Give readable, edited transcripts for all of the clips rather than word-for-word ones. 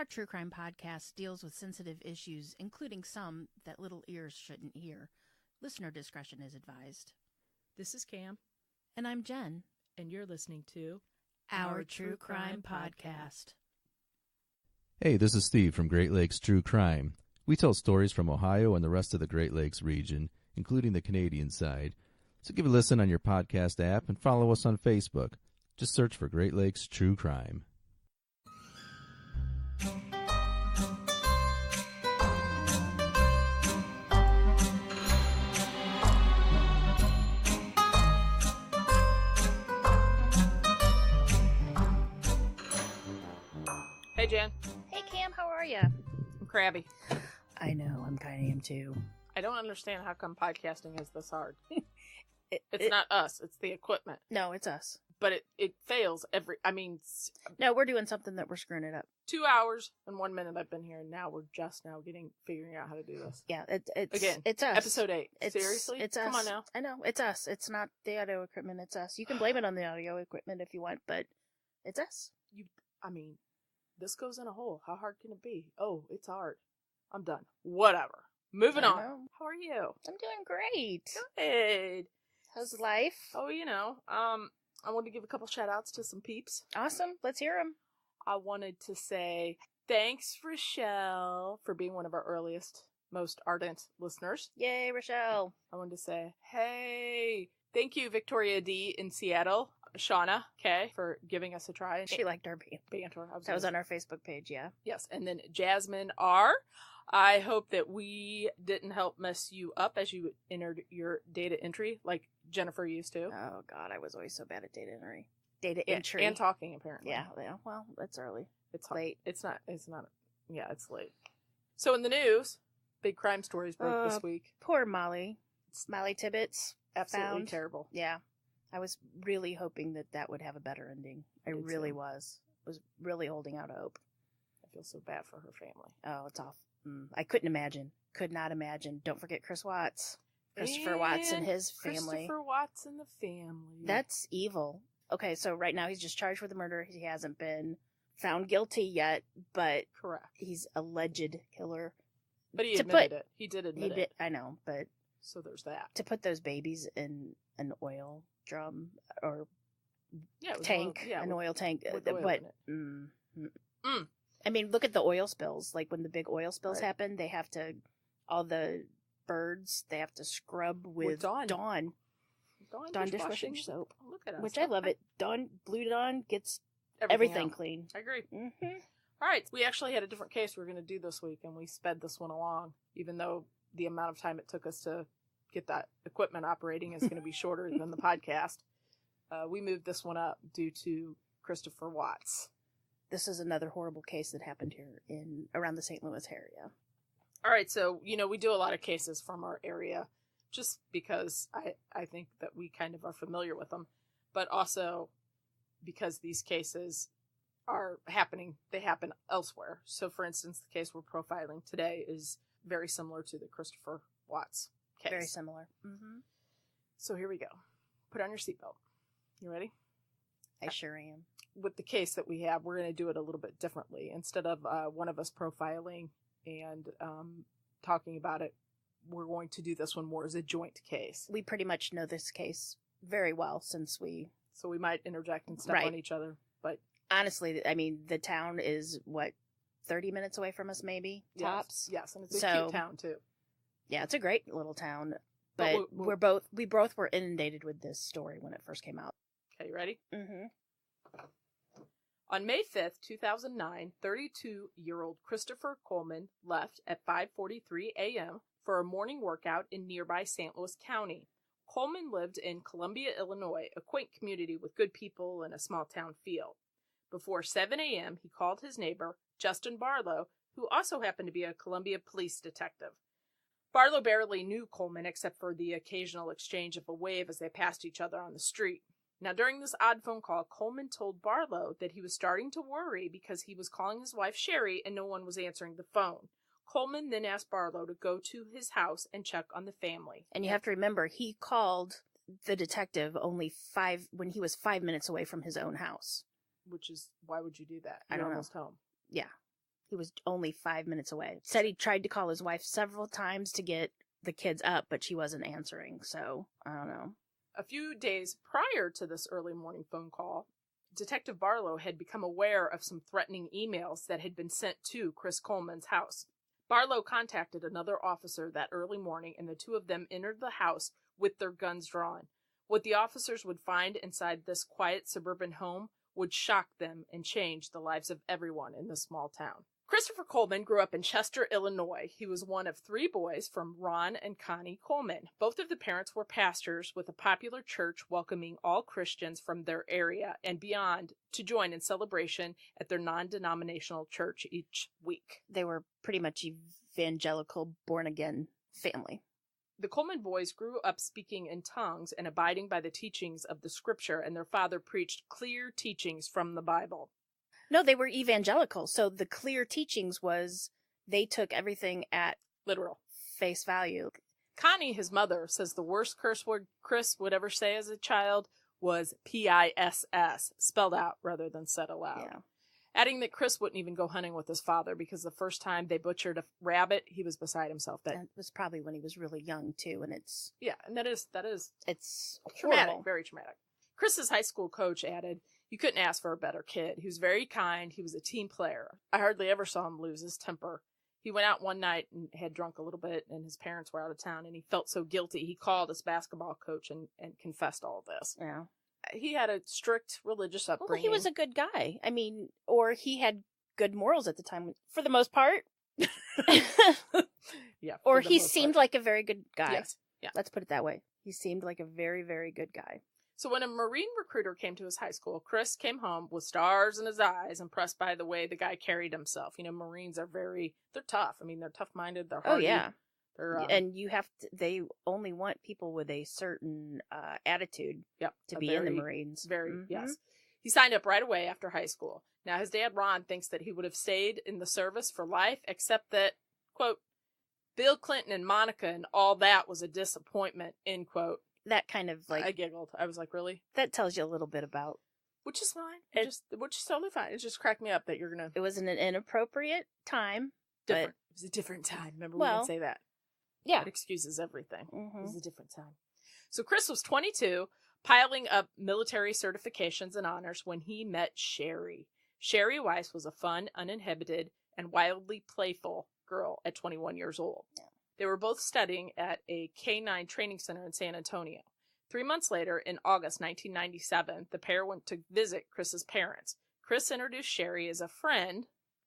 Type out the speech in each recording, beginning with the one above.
Our true crime podcast deals with sensitive issues, including some that little ears shouldn't hear. Listener discretion is advised. This is Cam. And I'm Jen. And you're listening to Our True Crime Podcast. Hey, this is Steve from Great Lakes True Crime. We tell stories from Ohio and the rest of the Great Lakes region, including the Canadian side. So give a listen on your podcast app and follow us on Facebook. Just search for Great Lakes True Crime. Hey, Jen. Hey, Cam, how are you? I'm crabby. I know, I'm kind of am too. I don't understand how come podcasting is this hard. It's not us. It's the equipment. No, it's us. But it fails No, we're doing something that we're screwing it up. 2 hours and 1 minute I've been here, and now we're just now figuring out how to do this. Yeah, Again, it's us. Episode 8. Seriously? It's us. Come on now. I know, it's us. It's not the audio equipment, it's us. You can blame it on the audio equipment if you want, but it's us. This goes in a hole. How hard can it be? Oh, it's hard. I'm done. Whatever. Moving on. How are you? I'm doing great. Good. How's life? Oh, I wanted to give a couple shout outs to some peeps. Awesome. Let's hear them. I wanted to say thanks, Rochelle, for being one of our earliest, most ardent listeners. Yay, Rochelle. I wanted to say, hey, thank you, Victoria D. in Seattle. Shauna K. for giving us a try. She liked our banter. That was on our Facebook page, yeah. Yes, and then Jasmine R. I hope that we didn't help mess you up as you entered your data entry like Jennifer used to. Oh, God, I was always so bad at data entry. And talking, apparently. Yeah, well, it's early. It's late. It's not, yeah, it's late. So in the news, big crime stories broke this week. Poor Molly. Molly Tibbetts. Absolutely terrible. Yeah. I was really hoping that would have a better ending. I really was. Was really holding out hope. I feel so bad for her family. Oh, it's awful. I couldn't imagine. Could not imagine. Don't forget Chris Watts. Christopher Watts and his family. Christopher Watts and the family. That's evil. Okay, so right now he's just charged with murder. He hasn't been found guilty yet, but correct. He's alleged killer. But he admitted it. He did admit it. I know, but so there's that. To put those babies in an oil drum or tank, an oil tank. With oil in it. I mean, look at the oil spills. Like when the big oil spills happen, they have to, all the birds, they have to scrub with Dawn dishwashing soap. Look at us. Which I love it. Blue Dawn gets everything clean. I agree. Mm-hmm. All right. We actually had a different case we were going to do this week, and we sped this one along, even though the amount of time it took us to get that equipment operating is going to be shorter than the podcast. We moved this one up due to Christopher Watts. This is another horrible case that happened here around the St. Louis area. All right, so, we do a lot of cases from our area just because I think that we kind of are familiar with them, but also because these cases are happening, they happen elsewhere. So, for instance, the case we're profiling today is very similar to the Christopher Watts case. Very similar. Mm-hmm. So here we go. Put on your seatbelt. You ready? I sure am. With the case that we have, we're going to do it a little bit differently. Instead of one of us profiling and talking about it, we're going to do this one more as a joint case. We pretty much know this case very well since So we might interject and step on each other. But honestly, I mean, the town is, 30 minutes away from us maybe? Tops? Yes, and it's a cute town too. Yeah, it's a great little town. But we both were inundated with this story when it first came out. Okay, you ready? Mm-hmm. On May 5th, 2009, 32-year-old Christopher Coleman left at 5:43 a.m. for a morning workout in nearby St. Louis County. Coleman lived in Columbia, Illinois, a quaint community with good people and a small-town feel. Before 7 a.m., he called his neighbor, Justin Barlow, who also happened to be a Columbia police detective. Barlow barely knew Coleman except for the occasional exchange of a wave as they passed each other on the street. Now, during this odd phone call, Coleman told Barlow that he was starting to worry because he was calling his wife Sherry and no one was answering the phone. Coleman then asked Barlow to go to his house and check on the family. And you have to remember, he called the detective when he was 5 minutes away from his own house. Which is, why would you do that? I don't know. Almost home. Yeah. He was only 5 minutes away. Said he tried to call his wife several times to get the kids up, but she wasn't answering, so I don't know. A few days prior to this early morning phone call, Detective Barlow had become aware of some threatening emails that had been sent to Chris Coleman's house. Barlow contacted another officer that early morning, and the two of them entered the house with their guns drawn. What the officers would find inside this quiet suburban home would shock them and change the lives of everyone in this small town. Christopher Coleman grew up in Chester, Illinois. He was one of 3 boys from Ron and Connie Coleman. Both of the parents were pastors with a popular church welcoming all Christians from their area and beyond to join in celebration at their non-denominational church each week. They were pretty much evangelical, born-again family. The Coleman boys grew up speaking in tongues and abiding by the teachings of the scripture, and their father preached clear teachings from the Bible. No, they were evangelical, so the clear teachings was they took everything at literal face value. Connie, his mother, says the worst curse word Chris would ever say as a child was P-I-S-S, spelled out rather than said aloud. Yeah. Adding that Chris wouldn't even go hunting with his father because the first time they butchered a rabbit, he was beside himself. That was probably when he was really young, too, and it's... Yeah, and it's traumatic, horrible. Very traumatic. Chris's high school coach added, "You couldn't ask for a better kid. He was very kind. He was a team player. I hardly ever saw him lose his temper. He went out one night and had drunk a little bit, and his parents were out of town, and he felt so guilty. He called his basketball coach and confessed all of this." Yeah. He had a strict religious upbringing. Well, he was a good guy. I mean, or he had good morals at the time, for the most part. Yeah. Or he seemed like a very good guy. Yes. Yeah. Let's put it that way. He seemed like a very, very good guy. So when a Marine recruiter came to his high school, Chris came home with stars in his eyes, impressed by the way the guy carried himself. You know, Marines are they're tough. I mean, they're tough-minded. They're hardy. Oh, yeah. And they only want people with a certain attitude to be in the Marines. Yes. He signed up right away after high school. Now, his dad, Ron, thinks that he would have stayed in the service for life, except that, quote, Bill Clinton and Monica and all that was a disappointment, end quote. That kind of like... I giggled. I was like, really? That tells you a little bit about... Which is fine. Which is totally fine. It just cracked me up that you're going to... It was an inappropriate time. Different. It was a different time. Remember, we didn't say that. Yeah. It excuses everything. Mm-hmm. It was a different time. So Chris was 22, piling up military certifications and honors when he met Sherry. Sherry Weiss was a fun, uninhibited, and wildly playful girl at 21 years old. Yeah. They were both studying at a K-9 training center in San Antonio. 3 months later, in August 1997, the pair went to visit Chris's parents. Chris introduced Sherry as a friend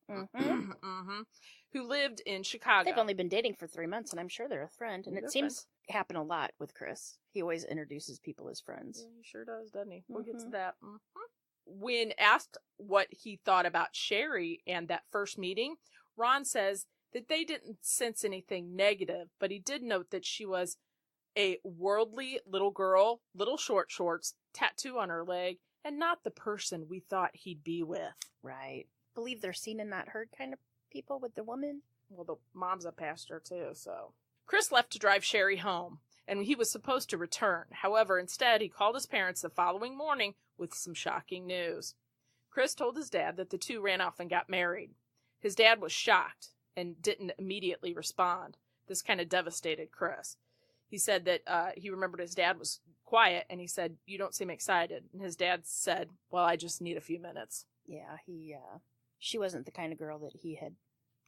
who lived in Chicago. They've only been dating for 3 months, and I'm sure they're a friend. And it seems to happen a lot with Chris. He always introduces people as friends. Yeah, he sure does, doesn't he? We'll get to that. When asked what he thought about Sherry and that first meeting, Ron says that they didn't sense anything negative, but he did note that she was a worldly little girl, little short shorts, tattoo on her leg, and not the person we thought he'd be with. Right. Believe they're seen and not heard kind of people with the woman. Well, the mom's a pastor too, so. Chris left to drive Sherry home, and he was supposed to return. However, instead, he called his parents the following morning with some shocking news. Chris told his dad that the two ran off and got married. His dad was shocked and didn't immediately respond. This kind of devastated Chris. He said that he remembered his dad was quiet, and he said, "You don't seem excited." And his dad said, "Well, I just need a few minutes." Yeah, she wasn't the kind of girl that he had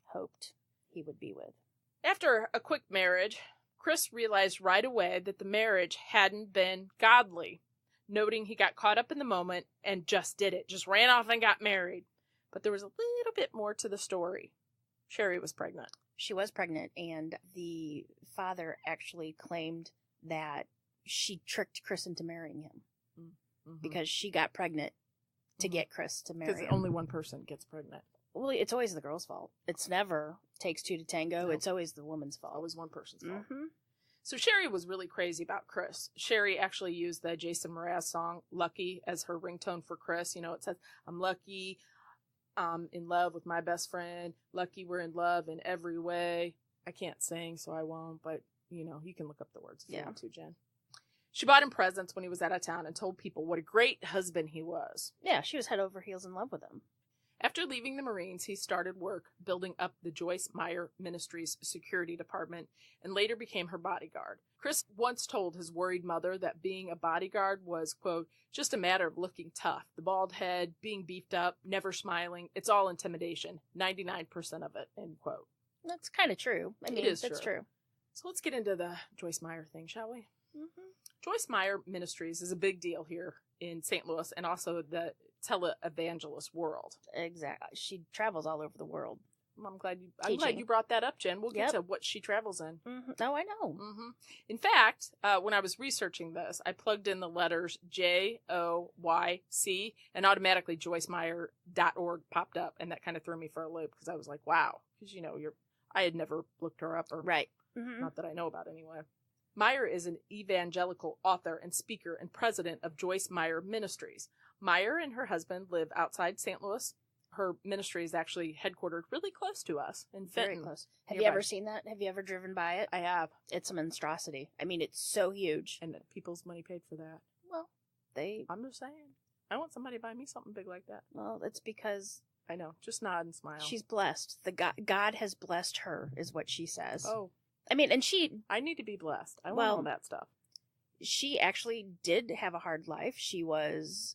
hoped he would be with. After a quick marriage, Chris realized right away that the marriage hadn't been godly, noting he got caught up in the moment and just did it, just ran off and got married. But there was a little bit more to the story. Sherry was pregnant. She was pregnant, and the father actually claimed that she tricked Chris into marrying him because she got pregnant to get Chris to marry him. Because only one person gets pregnant. Well, it's always the girl's fault. It's never takes two to tango. No. It's always the woman's fault. Always one person's fault. So Sherry was really crazy about Chris. Sherry actually used the Jason Mraz song Lucky as her ringtone for Chris. You know, it says, "I'm lucky, I'm in love with my best friend. Lucky we're in love in every way." I can't sing, so I won't, but, you know, you can look up the words if you want to, Jen. She bought him presents when he was out of town and told people what a great husband he was. Yeah, she was head over heels in love with him. After leaving the Marines, he started work building up the Joyce Meyer Ministries security department and later became her bodyguard. Chris once told his worried mother that being a bodyguard was, quote, just a matter of looking tough. The bald head, being beefed up, never smiling. It's all intimidation. 99% of it, end quote. That's kind of true. I mean, that's true. So let's get into the Joyce Meyer thing, shall we? Mm-hmm. Joyce Meyer Ministries is a big deal here in St. Louis and also the televangelist world. Exactly. She travels all over the world. I'm glad you brought that up, Jen. We'll get to what she travels in. Mm-hmm. Oh, I know. Mm-hmm. In fact, when I was researching this, I plugged in the letters JOYC, and automatically JoyceMeyer.org popped up, and that kind of threw me for a loop because I was like, wow, because I had never looked her up, or right. Mm-hmm. Not that I know about anyway. Meyer is an evangelical author and speaker and president of Joyce Meyer Ministries. Meyer and her husband live outside St. Louis. Her ministry is actually headquartered really close to us in Fenton. Very close. Have you ever seen that? Have you ever driven by it? I have. It's a monstrosity. I mean, it's so huge. And people's money paid for that. Well, I'm just saying. I want somebody to buy me something big like that. Well, it's because... I know. Just nod and smile. She's blessed. God has blessed her, is what she says. Oh. I mean, and I need to be blessed. I want all that stuff. She actually did have a hard life. She was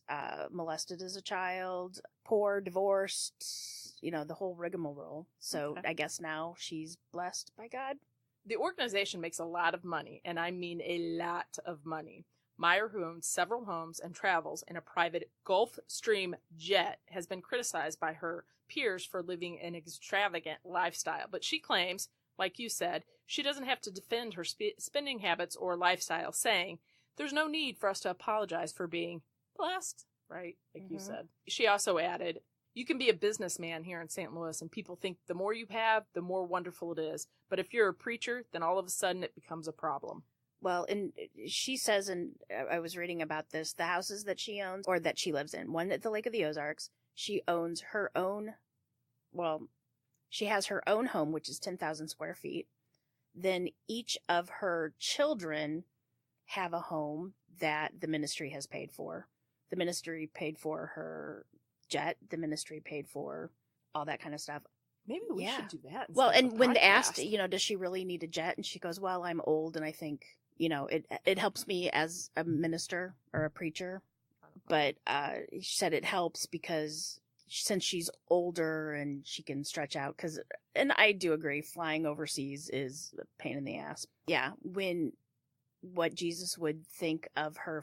molested as a child, poor, divorced, the whole rigmarole. So I guess now she's blessed by God. The organization makes a lot of money, and I mean a lot of money. Meyer, who owns several homes and travels in a private Gulfstream jet, has been criticized by her peers for living an extravagant lifestyle. But she claims, like you said, she doesn't have to defend her spending habits or lifestyle, saying, there's no need for us to apologize for being blessed, right? Like you said. She also added, you can be a businessman here in St. Louis, and people think the more you have, the more wonderful it is. But if you're a preacher, then all of a sudden it becomes a problem. Well, and she says, and I was reading about this, the houses that she owns, or that she lives in, one at the Lake of the Ozarks, she owns her own, she has her own home, which is 10,000 square feet. Then each of her children have a home that the ministry has paid for. The ministry paid for her jet. The ministry paid for all that kind of stuff. Maybe we should do that. Well, and when asked, does she really need a jet? And she goes, well, I'm old, and I think, it helps me as a minister or a preacher. But she said it helps because since she's older and she can stretch out, and I do agree, flying overseas is a pain in the ass. Yeah, what Jesus would think of her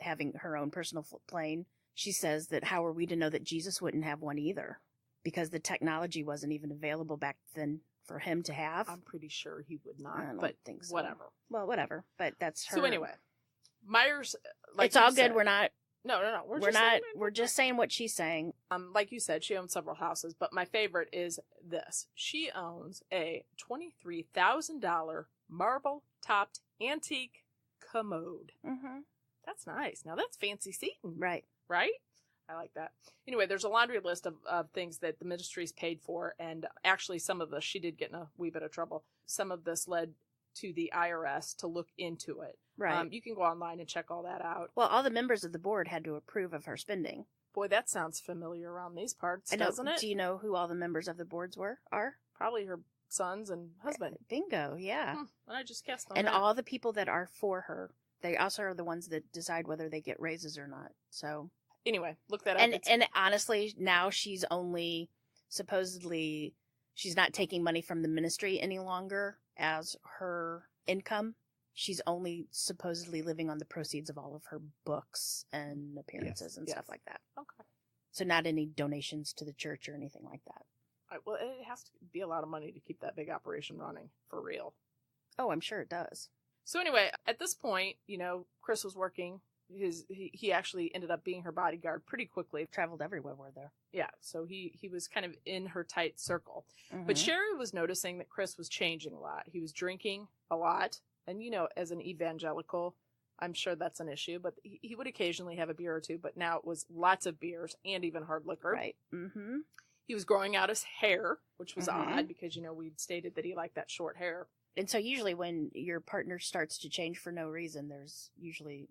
having her own personal plane, she says that how are we to know that Jesus wouldn't have one either? Because the technology wasn't even available back then for him to have. I'm pretty sure he would not, I don't think so. Whatever. Well, whatever, but that's her. So anyway, Meyer's, it's all good. We're not. No. We're just saying what she's saying. Like you said, she owns several houses, but my favorite is this. She owns a $23,000 marble-topped antique commode. Mm-hmm. That's nice. Now that's fancy seating. Right? I like that. Anyway, there's a laundry list of things that the ministry's paid for, and actually some of this, she did get in a wee bit of trouble. Some of this led to the IRS to look into it. Right. You can go online and check all that out. Well, all the members of the board had to approve of her spending. Boy, that sounds familiar around these parts, doesn't it? Do you know who all the members of the boards are? Probably her sons and husband. Bingo, yeah. I just guessed on that. And all the people that are for her, they also are the ones that decide whether they get raises or not. So anyway, look that up. And honestly, now she's only supposedly, she's not taking money from the ministry any longer as her income. She's only supposedly living on the proceeds of all of her books and appearances and stuff like that. Okay. So not any donations to the church or anything like that. Well, it has to be a lot of money to keep that big operation running, for real. Oh, I'm sure it does. So anyway, at this point, Chris was working. He actually ended up being her bodyguard pretty quickly. Traveled everywhere there. Yeah, so he was kind of in her tight circle. Mm-hmm. But Sherry was noticing that Chris was changing a lot. He was drinking a lot. And, as an evangelical, I'm sure that's an issue. But he would occasionally have a beer or two. But now it was lots of beers and even hard liquor. Right. Mm-hmm. He was growing out his hair, which was odd because, we'd stated that he liked that short hair. And so usually when your partner starts to change for no reason, there's usually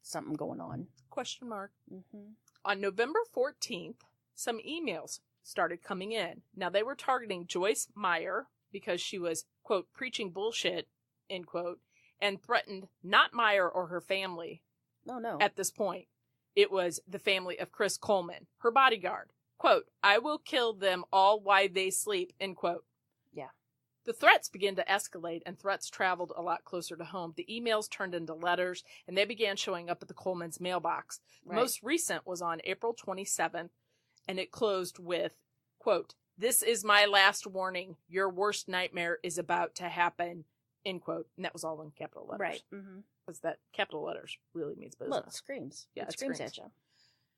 something going on. Question mark. Mm-hmm. On November 14th, some emails started coming in. Now, they were targeting Joyce Meyer because she was, quote, preaching bullshit, end quote, and threatened not Meyer or her family. Oh, no. At this point, it was the family of Chris Coleman, her bodyguard. Quote, I will kill them all while they sleep, end quote. Yeah. The threats began to escalate, and threats traveled a lot closer to home. The emails turned into letters, and they began showing up at the Coleman's mailbox. The most recent was on April 27th, and it closed with, quote, this is my last warning. Your worst nightmare is about to happen, end quote. And that was all in capital letters. Right. Mm-hmm. Because that capital letters really means business. Well, it screams. Yeah, it screams at you.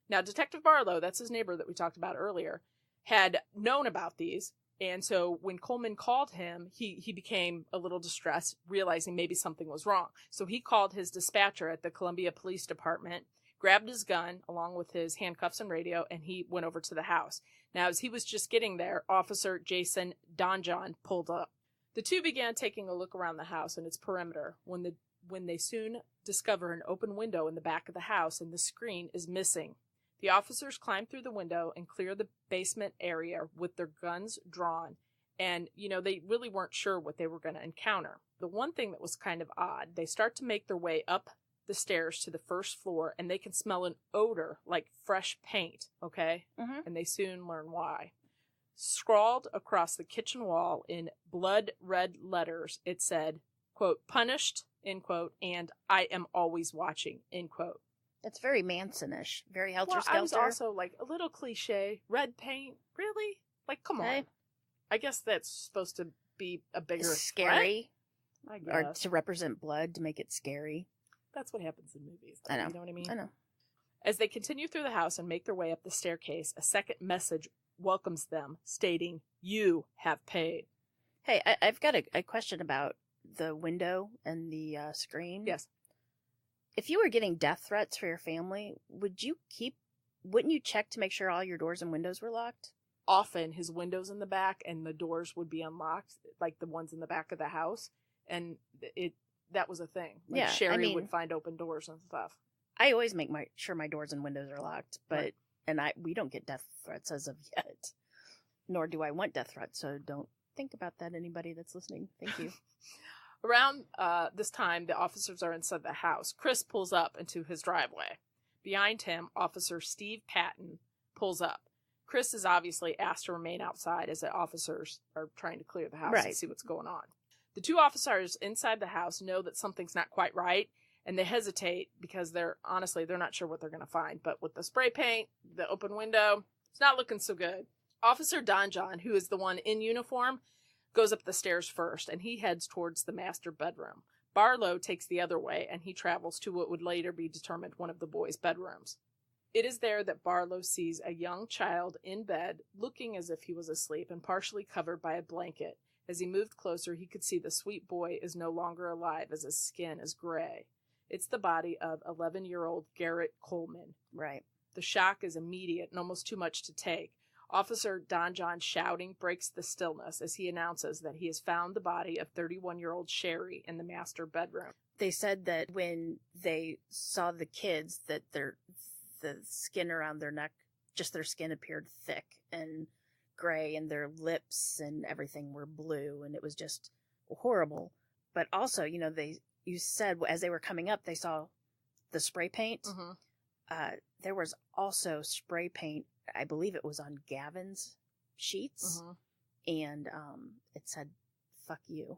Now, Detective Barlow, that's his neighbor that we talked about earlier, had known about these. And so when Coleman called him, he became a little distressed, realizing maybe something was wrong. So he called his dispatcher at the Columbia Police Department, grabbed his gun along with his handcuffs and radio, and he went over to the house. Now, as he was just getting there, Officer Jason Donjon pulled up. The two began taking a look around the house and its perimeter when they soon discover an open window in the back of the house and the screen is missing. The officers climbed through the window and cleared the basement area with their guns drawn. And, they really weren't sure what they were going to encounter. The one thing that was kind of odd, they start to make their way up the stairs to the first floor, and they can smell an odor like fresh paint, okay? Mm-hmm. And they soon learn why. Scrawled across the kitchen wall in blood red letters, it said, quote, punished, end quote, and I am always watching, end quote. It's very Manson-ish, very helter-skelter. Well, I was also like a little cliche. Red paint, really? Like, come on. I guess that's supposed to be a bigger scary, threat, I guess. Or to represent blood to make it scary. That's what happens in movies. I know. You know what I mean? I know. As they continue through the house and make their way up the staircase, a second message welcomes them, stating, "You have paid." Hey, I've got a question about the window and the screen. Yes. If you were getting death threats for your family, wouldn't you check to make sure all your doors and windows were locked? Often his windows in the back and the doors would be unlocked, like the ones in the back of the house. And that was a thing. Like yeah, Sherry would find open doors and stuff. I always make sure my doors and windows are locked, but we don't get death threats as of yet. Nor do I want death threats, so don't think about that, anybody that's listening. Thank you. Around this time, the officers are inside the house. Chris pulls up into his driveway. Behind him, Officer Steve Patton pulls up. Chris is obviously asked to remain outside as the officers are trying to clear the house and see what's going on. The two officers inside the house know that something's not quite right, and they hesitate because they're not sure what they're going to find. But with the spray paint, the open window, it's not looking so good. Officer Donjon, who is the one in uniform, goes up the stairs first, and he heads towards the master bedroom. Barlow takes the other way, and he travels to what would later be determined one of the boys' bedrooms. It is there that Barlow sees a young child in bed, looking as if he was asleep and partially covered by a blanket. As he moved closer, he could see the sweet boy is no longer alive, as his skin is gray. It's the body of 11-year-old Garrett Coleman. Right. The shock is immediate and almost too much to take. Officer Donjon shouting breaks the stillness as he announces that he has found the body of 31-year-old Sherry in the master bedroom. They said that when they saw the kids, that the skin around their neck, just their skin appeared thick and gray, and their lips and everything were blue, and it was just horrible. But also, you said as they were coming up, they saw the spray paint. Mm-hmm. There was also spray paint, I believe it was on Gavin's sheets, and it said, "Fuck you,"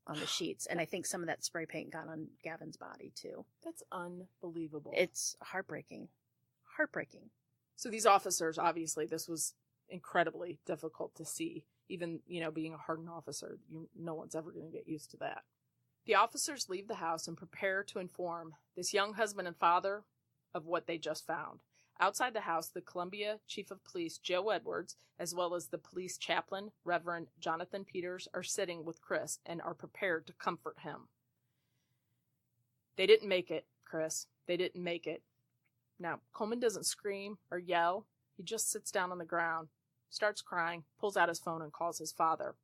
on the sheets. And I think some of that spray paint got on Gavin's body, too. That's unbelievable. It's heartbreaking. Heartbreaking. So these officers, obviously, this was incredibly difficult to see. Even, being a hardened officer, no one's ever going to get used to that. The officers leave the house and prepare to inform this young husband and father of what they just found. Outside the house, the Columbia Chief of Police, Joe Edwards, as well as the police chaplain, Reverend Jonathan Peters, are sitting with Chris and are prepared to comfort him. They didn't make it, Chris. They didn't make it. Now, Coleman doesn't scream or yell. He just sits down on the ground, starts crying, pulls out his phone, and calls his father.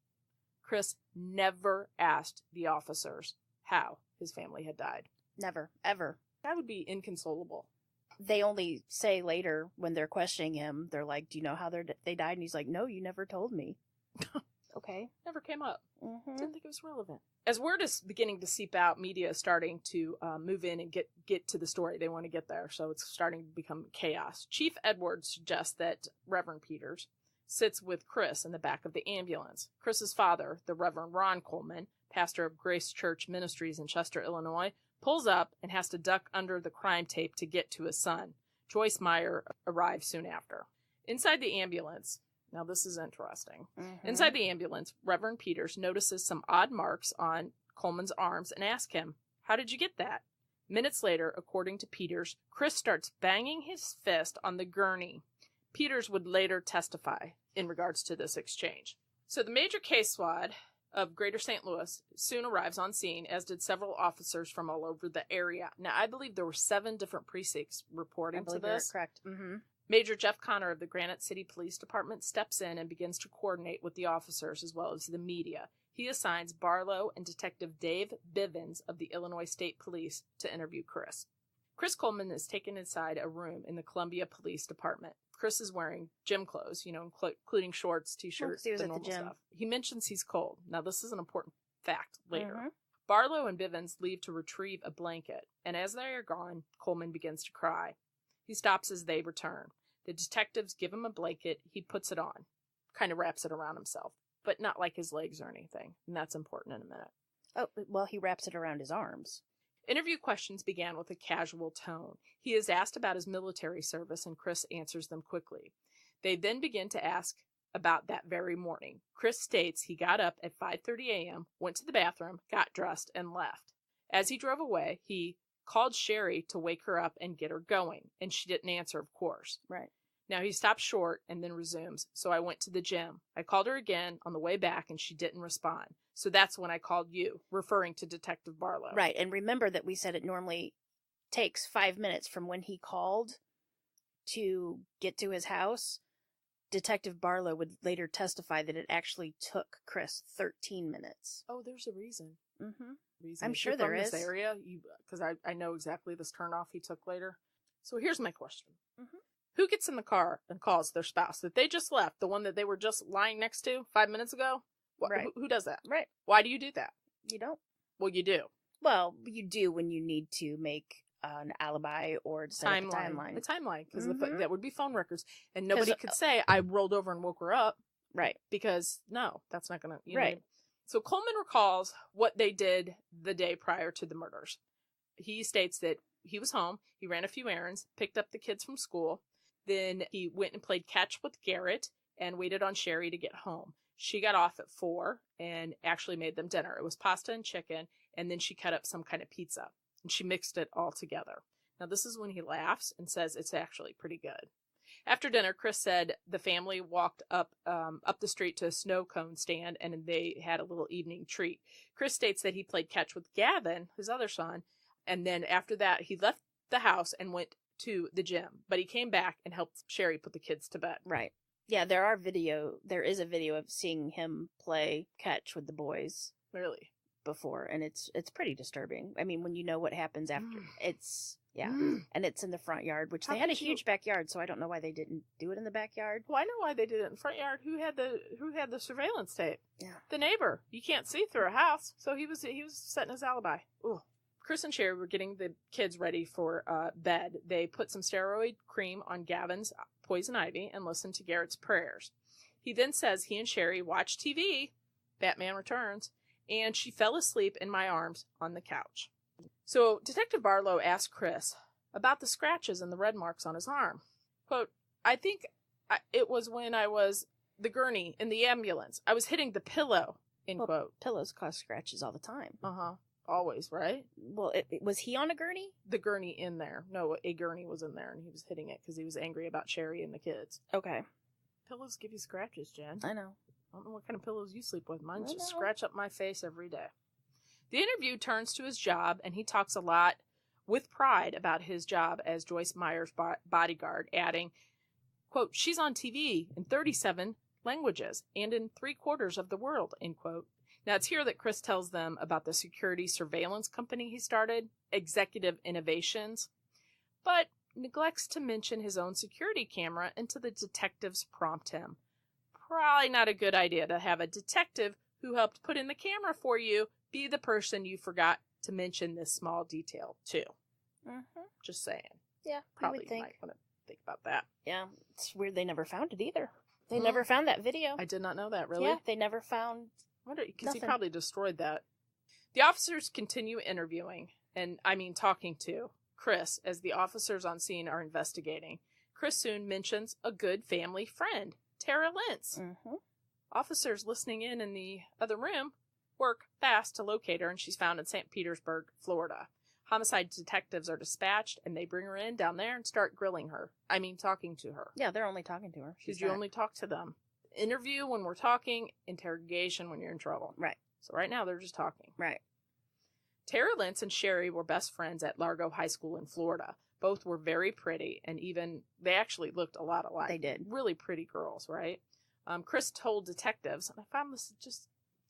Chris never asked the officers how his family had died. Never. Ever. That would be inconsolable. they only say later when they're questioning him, they're like, do you know how they died? And he's like, no, you never told me. Okay. Never came up. Mm-hmm. Didn't think it was relevant. As word is beginning to seep out, media is starting to move in and get to the story. They want to get there, so it's starting to become chaos. Chief Edwards suggests that Reverend Peters sits with Chris in the back of the ambulance. Chris's father, the Reverend Ron Coleman, pastor of Grace Church Ministries in Chester, Illinois, pulls up and has to duck under the crime tape to get to his son. Joyce Meyer arrives soon after. Inside the ambulance, now this is interesting. Mm-hmm. Inside the ambulance, Reverend Peters notices some odd marks on Coleman's arms and asks him, how did you get that? Minutes later, according to Peters, Chris starts banging his fist on the gurney. Peters would later testify in regards to this exchange. So the major case squad of Greater St. Louis soon arrives on scene, as did several officers from all over the area. Now, I believe there were 7 different precincts reporting to this. Correct. Mm-hmm. Major Jeff Connor of the Granite City Police Department steps in and begins to coordinate with the officers as well as the media. He assigns Barlow and Detective Dave Bivens of the Illinois State Police to interview Chris. Chris Coleman is taken inside a room in the Columbia Police Department. Chris is wearing gym clothes, including shorts, t-shirts, the normal stuff. He mentions he's cold. Now, this is an important fact later. Mm-hmm. Barlow and Bivens leave to retrieve a blanket, and as they are gone, Coleman begins to cry. He stops as they return. The detectives give him a blanket. He puts it on, kind of wraps it around himself, but not like his legs or anything, and that's important in a minute. Oh, well, he wraps it around his arms. Interview questions began with a casual tone. He is asked about his military service, and Chris answers them quickly. They then begin to ask about that very morning. Chris states he got up at 5:30 a.m., went to the bathroom, got dressed, and left. As he drove away, he called Sherry to wake her up and get her going, and she didn't answer, of course. Right. Now he stops short and then resumes. So I went to the gym. I called her again on the way back, and she didn't respond. So that's when I called you, referring to Detective Barlow. Right, and remember that we said it normally takes 5 minutes from when he called to get to his house. Detective Barlow would later testify that it actually took Chris 13 minutes. Oh, there's a reason. Mm-hmm. I'm sure there is. This area, because I know exactly this turnoff he took later. So here's my question. Mm-hmm. Who gets in the car and calls their spouse that they just left, the one that they were just lying next to 5 minutes ago? Right. Who does that? Right. Why do you do that? You don't. Well, you do. Well, you do when you need to make an alibi or set up a timeline. A timeline, because that would be phone records. And nobody could say, I rolled over and woke her up. Right. Because, no, that's not going to... Right. So Coleman recalls what they did the day prior to the murders. He states that he was home, he ran a few errands, picked up the kids from school, then he went and played catch with Garrett and waited on Sherry to get home. She got off at 4 and actually made them dinner. It was pasta and chicken, and then she cut up some kind of pizza, and she mixed it all together. Now, this is when he laughs and says it's actually pretty good. After dinner, Chris said the family walked up the street to a snow cone stand, and they had a little evening treat. Chris states that he played catch with Gavin, his other son, and then after that, he left the house and went to the gym, but he came back and helped Sherry put the kids to bed. Right. Yeah, there is a video of seeing him play catch with the boys. Really? Before, and it's pretty disturbing. I mean, when you know what happens after, it's, and it's in the front yard, which they had a huge backyard, so I don't know why they didn't do it in the backyard. Well, I know why they did it in the front yard. Who had the surveillance tape? Yeah. The neighbor. You can't see through a house, so he was setting his alibi. Ooh. Chris and Sherry were getting the kids ready for bed. They put some steroid cream on Gavin's poison ivy and listened to Garrett's prayers. He then says he and Sherry watched TV, Batman Returns, and she fell asleep in my arms on the couch. So Detective Barlow asked Chris about the scratches and the red marks on his arm. Quote, I think it was when I was the gurney in the ambulance. I was hitting the pillow, end quote. Pillows cause scratches all the time. Uh-huh. Always, right? Well, was he on a gurney? The gurney in there. No, a gurney was in there, and he was hitting it because he was angry about Sherry and the kids. Okay. Pillows give you scratches, Jen. I know. I don't know what kind of pillows you sleep with. Mine just scratch up my face every day. The interview turns to his job, and he talks a lot with pride about his job as Joyce Meyer's bodyguard, adding, quote, she's on TV in 37 languages and in 3/4 of the world, end quote. Now, it's here that Chris tells them about the security surveillance company he started, Executive Innovations. But neglects to mention his own security camera until the detectives prompt him. Probably not a good idea to have a detective who helped put in the camera for you be the person you forgot to mention this small detail to. Mm-hmm. Just saying. Yeah, probably would think. Might want to think about that. Yeah, it's weird they never found it either. They never found that video. I did not know that, really? Yeah, they never found because he probably destroyed that. The officers continue interviewing, and talking to Chris as the officers on scene are investigating. Chris soon mentions a good family friend, Tara Lentz. Mm-hmm. Officers listening in the other room work fast to locate her, and she's found in St. Petersburg, Florida. Homicide detectives are dispatched, and they bring her in down there and start grilling her. Talking to her. Yeah, they're only talking to her. Because you only talk to them. Interview when we're talking, interrogation when you're in trouble. Right. So right now they're just talking. Right. Tara Lentz and Sherry were best friends at Largo High School in Florida. Both were very pretty, and they actually looked a lot alike. They did. Really pretty girls, right? Chris told detectives, and I found this just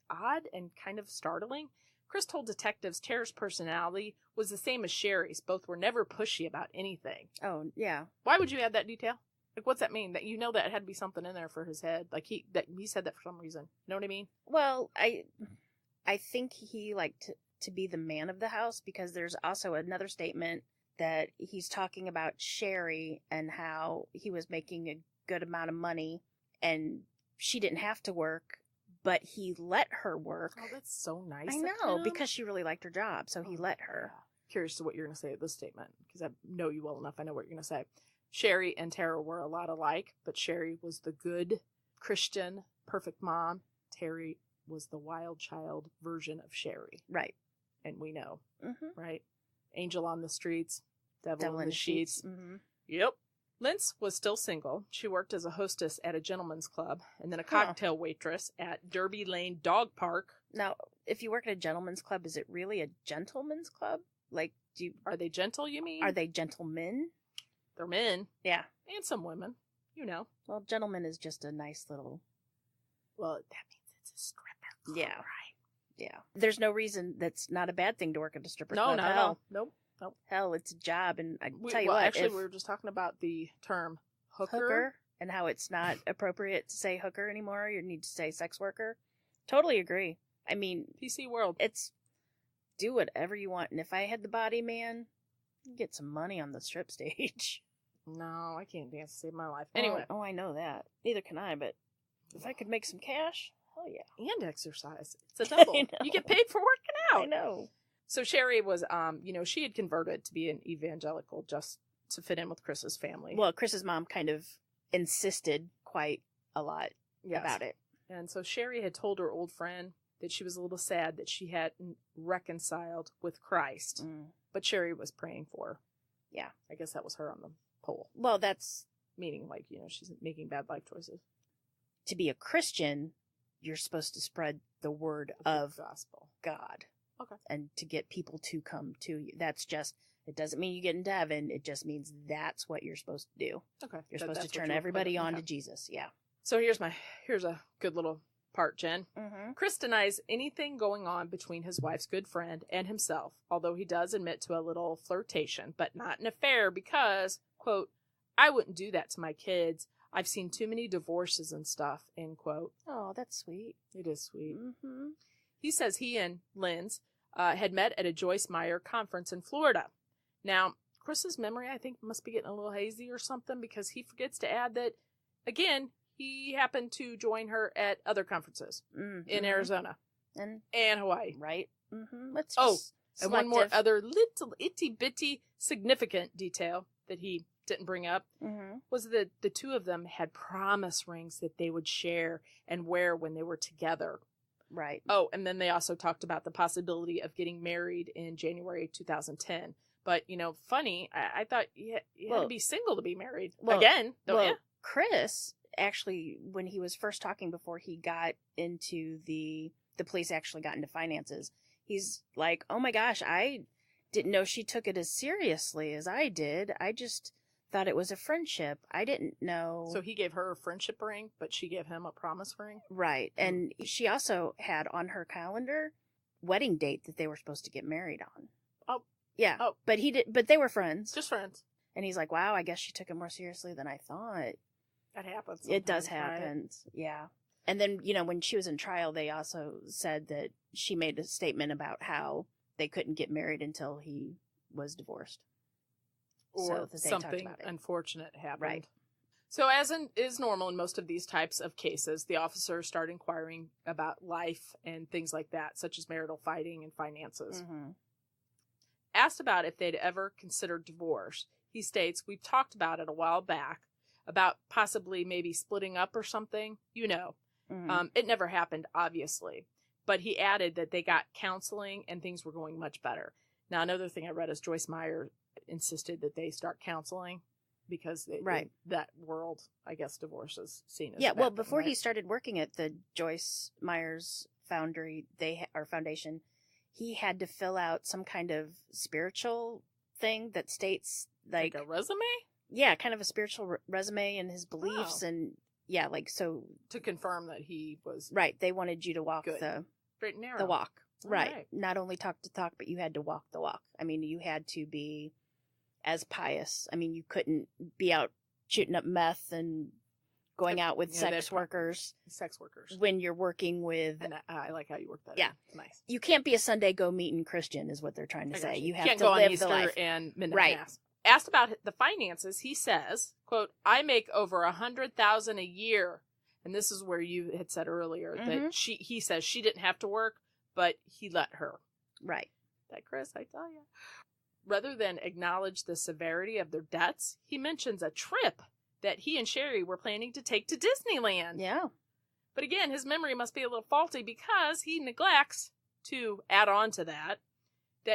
odd and kind of startling. Chris told detectives Tara's personality was the same as Sherry's. Both were never pushy about anything. Oh, yeah. Why would you add that detail? What's that mean? That that had to be something in there for his head. He said that for some reason. You know what I mean? Well, I think he liked to be the man of the house, because there's also another statement that he's talking about Sherry and how he was making a good amount of money and she didn't have to work, but he let her work. Oh, that's so nice. I know, because she really liked her job, so he let her. Yeah. Curious to what you're going to say at this statement, because I know you well enough. I know what you're going to say. Sherry and Tara were a lot alike, but Sherry was the good, Christian, perfect mom. Terry was the wild child version of Sherry. Right. And we know, mm-hmm. right? Angel on the streets, devil in the sheets. Mm-hmm. Yep. Lentz was still single. She worked as a hostess at a gentleman's club and then a cocktail waitress at Derby Lane Dog Park. Now, if you work at a gentleman's club, is it really a gentleman's club? Are they gentle, you mean? Are they gentlemen? They're men. Yeah. And some women, Well, gentleman is just a nice little... Well, that means it's a stripper club, yeah. right? Yeah. There's no reason that's not a bad thing to work at a stripper club. No, not at all. Nope. Hell, it's a job, and I tell you what. Actually, we were just talking about the term hooker, and how it's not appropriate to say hooker anymore. You need to say sex worker. Totally agree. PC world. It's do whatever you want, and if I had the body, man, you get some money on the strip stage. No, I can't dance to save my life. Anyway. Oh, I know that. Neither can I, but if I could make some cash, hell yeah. And exercise. It's a double. You get paid for working out. I know. So Sherry was, she had converted to be an evangelical just to fit in with Chris's family. Well, Chris's mom kind of insisted quite a lot about it. And so Sherry had told her old friend that she was a little sad that she hadn't reconciled with Christ. But Sherry was praying for her. Yeah. I guess that was her on the poll. Well, that's... Meaning, she's making bad life choices. To be a Christian, you're supposed to spread the word of gospel. God. Okay. And to get people to come to you. That's just, it doesn't mean you get into heaven. It just means that's what you're supposed to do. Okay. You're supposed to turn everybody on to Jesus. Yeah. So here's a good little part, Jen. Mm-hmm. Chris denies anything going on between his wife's good friend and himself, although he does admit to a little flirtation, but not an affair because, quote, I wouldn't do that to my kids. I've seen too many divorces and stuff, end quote. Oh, that's sweet. It is sweet. Mm-hmm. He says he and Lentz had met at a Joyce Meyer conference in Florida. Now, Chris's memory, I think, must be getting a little hazy or something because he forgets to add that, again, he happened to join her at other conferences in Arizona and Hawaii. Right. Mm-hmm. And one more other little itty-bitty significant detail that he didn't bring up was that the two of them had promise rings that they would share and wear when they were together. Right. Oh, and then they also talked about the possibility of getting married in January 2010. But, funny, I thought you had to be single to be married. Again, don't you? Chris, actually, when he was first talking before he got into the police actually got into finances, he's like, oh my gosh, I didn't know she took it as seriously as I did. I just thought it was a friendship. I didn't know. So he gave her a friendship ring, but she gave him a promise ring? Right. And she also had on her calendar wedding date that they were supposed to get married on. Oh. Yeah. Oh. But but they were friends. Just friends. And he's like, wow, I guess she took it more seriously than I thought. That happens. It does happen. Right? Yeah. And then, when she was in trial, they also said that she made a statement about how they couldn't get married until he was divorced. Or something unfortunate happened. Right. So as is normal in most of these types of cases, the officers start inquiring about life and things like that, such as marital fighting and finances. Mm-hmm. Asked about if they'd ever considered divorce, he states, we've talked about it a while back, about possibly maybe splitting up or something. Mm-hmm. It never happened, obviously. But he added that they got counseling and things were going much better. Now, another thing I read is Joyce Meyer insisted that they start counseling because in that world, I guess, divorce is seen as well, before he started working at the Joyce Meyer's foundation, he had to fill out some kind of spiritual thing that states like a resume? Yeah, kind of a spiritual resume and his beliefs and so to confirm that he was right. They wanted you to walk good. the straight and narrow. The walk. Right. Right. Not only talk the talk, but you had to walk the walk. I mean, you had to be as pious. I mean, you couldn't be out shooting up meth and going out with sex workers. Sex workers. When you're working with... And I like how you work that in. Nice. You can't be a Sunday go-meeting Christian is what they're trying to say. You have can't to go live on Easter the life. And midnight mass. Asked about the finances, he says, quote, I make over $100,000 a year. And this is where you had said earlier that he says she didn't have to work, but he let her. Right. That Chris, I tell you. Rather than acknowledge the severity of their debts, he mentions a trip that he and Sherry were planning to take to Disneyland. Yeah. But again, his memory must be a little faulty because he neglects to add on to that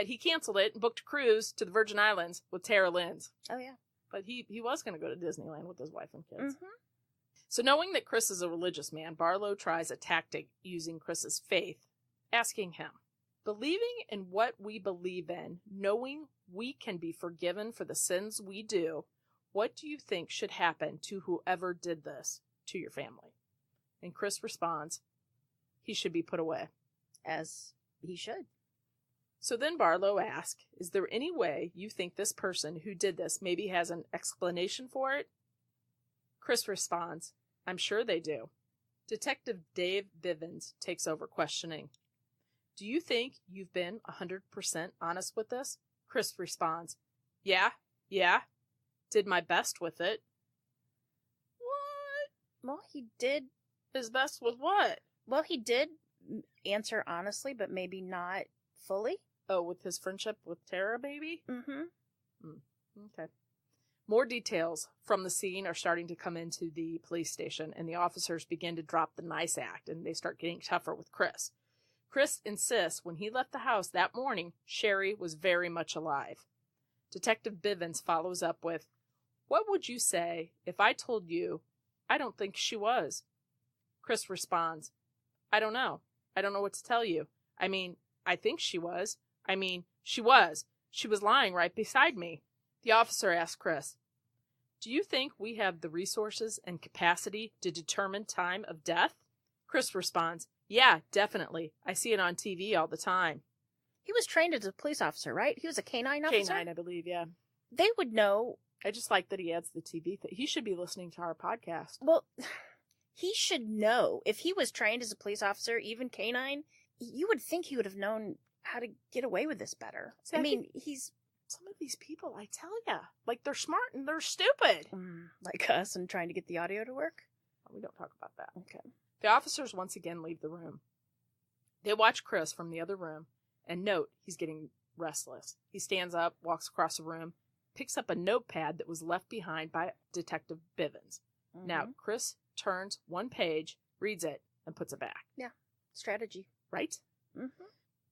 he canceled it and booked a cruise to the Virgin Islands with Tara Lynn's. Oh, yeah. But he was going to go to Disneyland with his wife and kids. Mm-hmm. So knowing that Chris is a religious man, Barlow tries a tactic using Chris's faith, asking him, believing in what we believe in, knowing we can be forgiven for the sins we do, what do you think should happen to whoever did this to your family? And Chris responds, he should be put away. As he should. So then Barlow asks, is there any way you think this person who did this maybe has an explanation for it? Chris responds, I'm sure they do. Detective Dave Bivens takes over questioning. Do you think you've been 100% honest with this? Chris responds, yeah. Did my best with it. What? Well, he did. His best with what? Well, he did answer honestly, but maybe not fully. Oh, with his friendship with Tara, maybe? Mm-hmm. Okay. More details from the scene are starting to come into the police station, and the officers begin to drop the nice act, and they start getting tougher with Chris. Chris insists when he left the house that morning, Sherry was very much alive. Detective Bivens follows up with, what would you say if I told you I don't think she was? Chris responds, I don't know. I don't know what to tell you. I mean, I think she was. She was. She was lying right beside me. The officer asked Chris, do you think we have the resources and capacity to determine time of death? Chris responds, yeah, definitely. I see it on TV all the time. He was trained as a police officer, right? He was a canine officer? Canine, I believe, yeah. They would know. I just like that he adds the TV thing. He should be listening to our podcast. Well, he should know. If he was trained as a police officer, even canine, you would think he would have known how to get away with this better. See, he's... Some of these people, I tell ya, like they're smart and they're stupid. Like us and trying to get the audio to work? We don't talk about that. Okay. The officers once again leave the room. They watch Chris from the other room and note he's getting restless. He stands up, walks across the room, picks up a notepad that was left behind by Detective Bivens. Mm-hmm. Now, Chris turns one page, reads it, and puts it back. Yeah. Strategy. Right? Mm-hmm.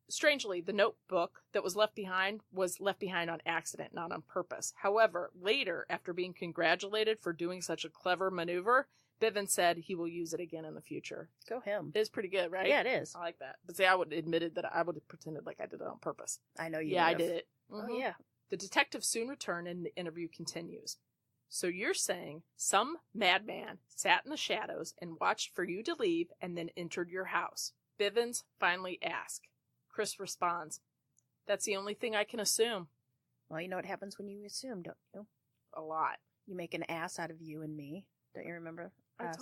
Strangely, the notebook that was left behind on accident, not on purpose. However, later, after being congratulated for doing such a clever maneuver, Bivens said he will use it again in the future. Go him. It is pretty good, right? Yeah, it is. I like that. But see, I would have admitted that I would have pretended like I did it on purpose. I know you Yeah, would've. I did it. Mm-hmm. Oh, yeah. The detective soon returned and the interview continues. So you're saying some madman sat in the shadows and watched for you to leave and then entered your house? Bivens finally asked. Chris responds, that's the only thing I can assume. Well, you know what happens when you assume, don't you? a lot. You make an ass out of you and me. Don't you remember? I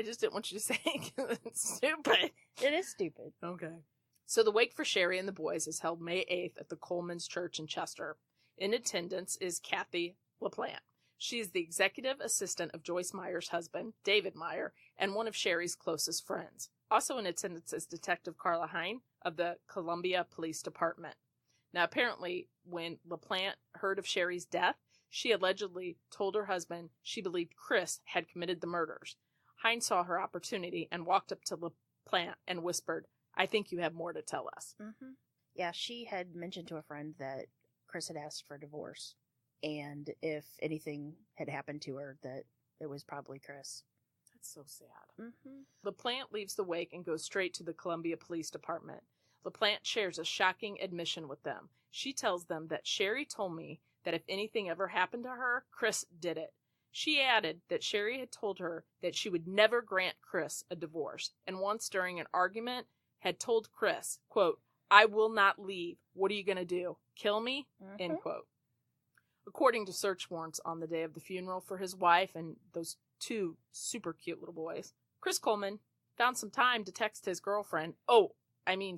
just didn't want you to say it 'cause it's stupid. It is stupid. Okay. So the wake for Sherry and the boys is held May 8th at the Coleman's Church in Chester. In attendance is Kathy LaPlante. She is the executive assistant of Joyce Meyer's husband, David Meyer, and one of Sherry's closest friends. Also in attendance is Detective Carla Hine of the Columbia Police Department. Now, apparently, when LaPlante heard of Sherry's death, she allegedly told her husband she believed Chris had committed the murders. Hine saw her opportunity and walked up to LaPlante and whispered, "I think you have more to tell us." Mm-hmm. Yeah, she had mentioned to a friend that Chris had asked for a divorce, and if anything had happened to her, that it was probably Chris. That's so sad. Mm-hmm. LaPlante leaves the wake and goes straight to the Columbia Police Department. LaPlante shares a shocking admission with them. She tells them that Sherry told me that if anything ever happened to her, Chris did it. She added that Sherry had told her that she would never grant Chris a divorce, and once during an argument had told Chris, quote, "I will not leave. What are you going to do? Kill me?" Mm-hmm. End quote. According to search warrants on the day of the funeral for his wife and those two super cute little boys, Chris Coleman found some time to text his girlfriend,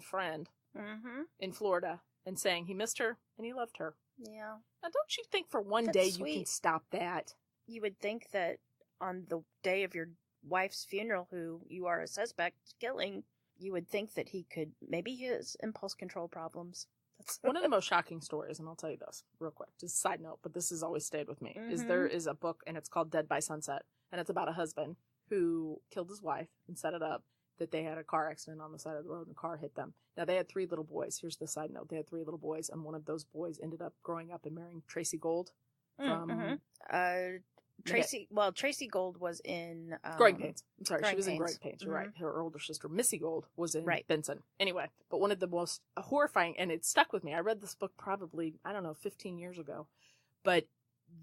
friend, Mm-hmm. in Florida, and saying he missed her and he loved her. Yeah. Now, don't you think for one That's day sweet. you can stop that? You would think that on the day of your wife's funeral, who you are a suspect killing, you would think that maybe he has impulse control problems. That's One of the most shocking stories, and I'll tell you this real quick, just a side note, but this has always stayed with me, is there is a book, and it's called Dead by Sunset, and it's about a husband who killed his wife and set it up that they had a car accident on the side of the road and a car hit them. Now, they had 3 little boys. Here's the side note. They had 3 little boys, and one of those boys ended up growing up and marrying Tracy Gold from... Tracy Gold was in... Growing Pains. I'm sorry, Growing she was in Pains. Growing Pains. You're right. Her older sister, Missy Gold, was in Right. Benson. Anyway, but one of the most horrifying, and it stuck with me. I read this book probably, 15 years ago. But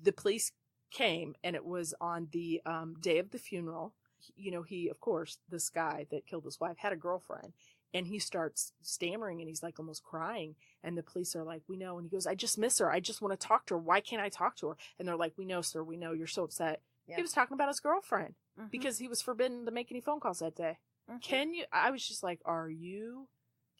the police came, and it was on the day of the funeral. He, of course, this guy that killed his wife had a girlfriend. And he starts stammering, and he's like almost crying. And the police are like, "We know." And he goes, "I just miss her. I just want to talk to her. Why can't I talk to her?" And they're like, "We know, sir. We know. You're so upset." Yeah. He was talking about his girlfriend because he was forbidden to make any phone calls that day. Mm-hmm. I was just like, are you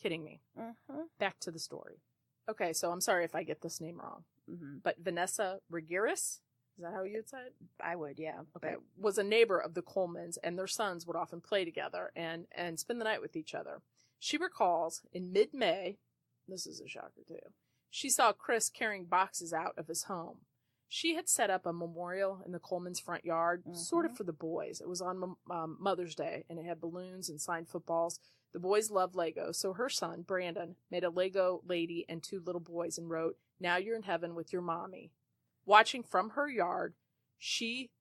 kidding me? Mm-hmm. Back to the story. Okay, so I'm sorry if I get this name wrong. Mm-hmm. But Vanessa Regiris, is that how you would say it? I would, yeah. Okay. Was a neighbor of the Colemans, and their sons would often play together and spend the night with each other. She recalls in mid-May, this is a shocker too, she saw Chris carrying boxes out of his home. She had set up a memorial in the Coleman's front yard, sort of for the boys. It was on Mother's Day, and it had balloons and signed footballs. The boys loved Lego, so her son, Brandon, made a Lego lady and 2 little boys and wrote, "Now you're in heaven with your mommy." Watching from her yard, she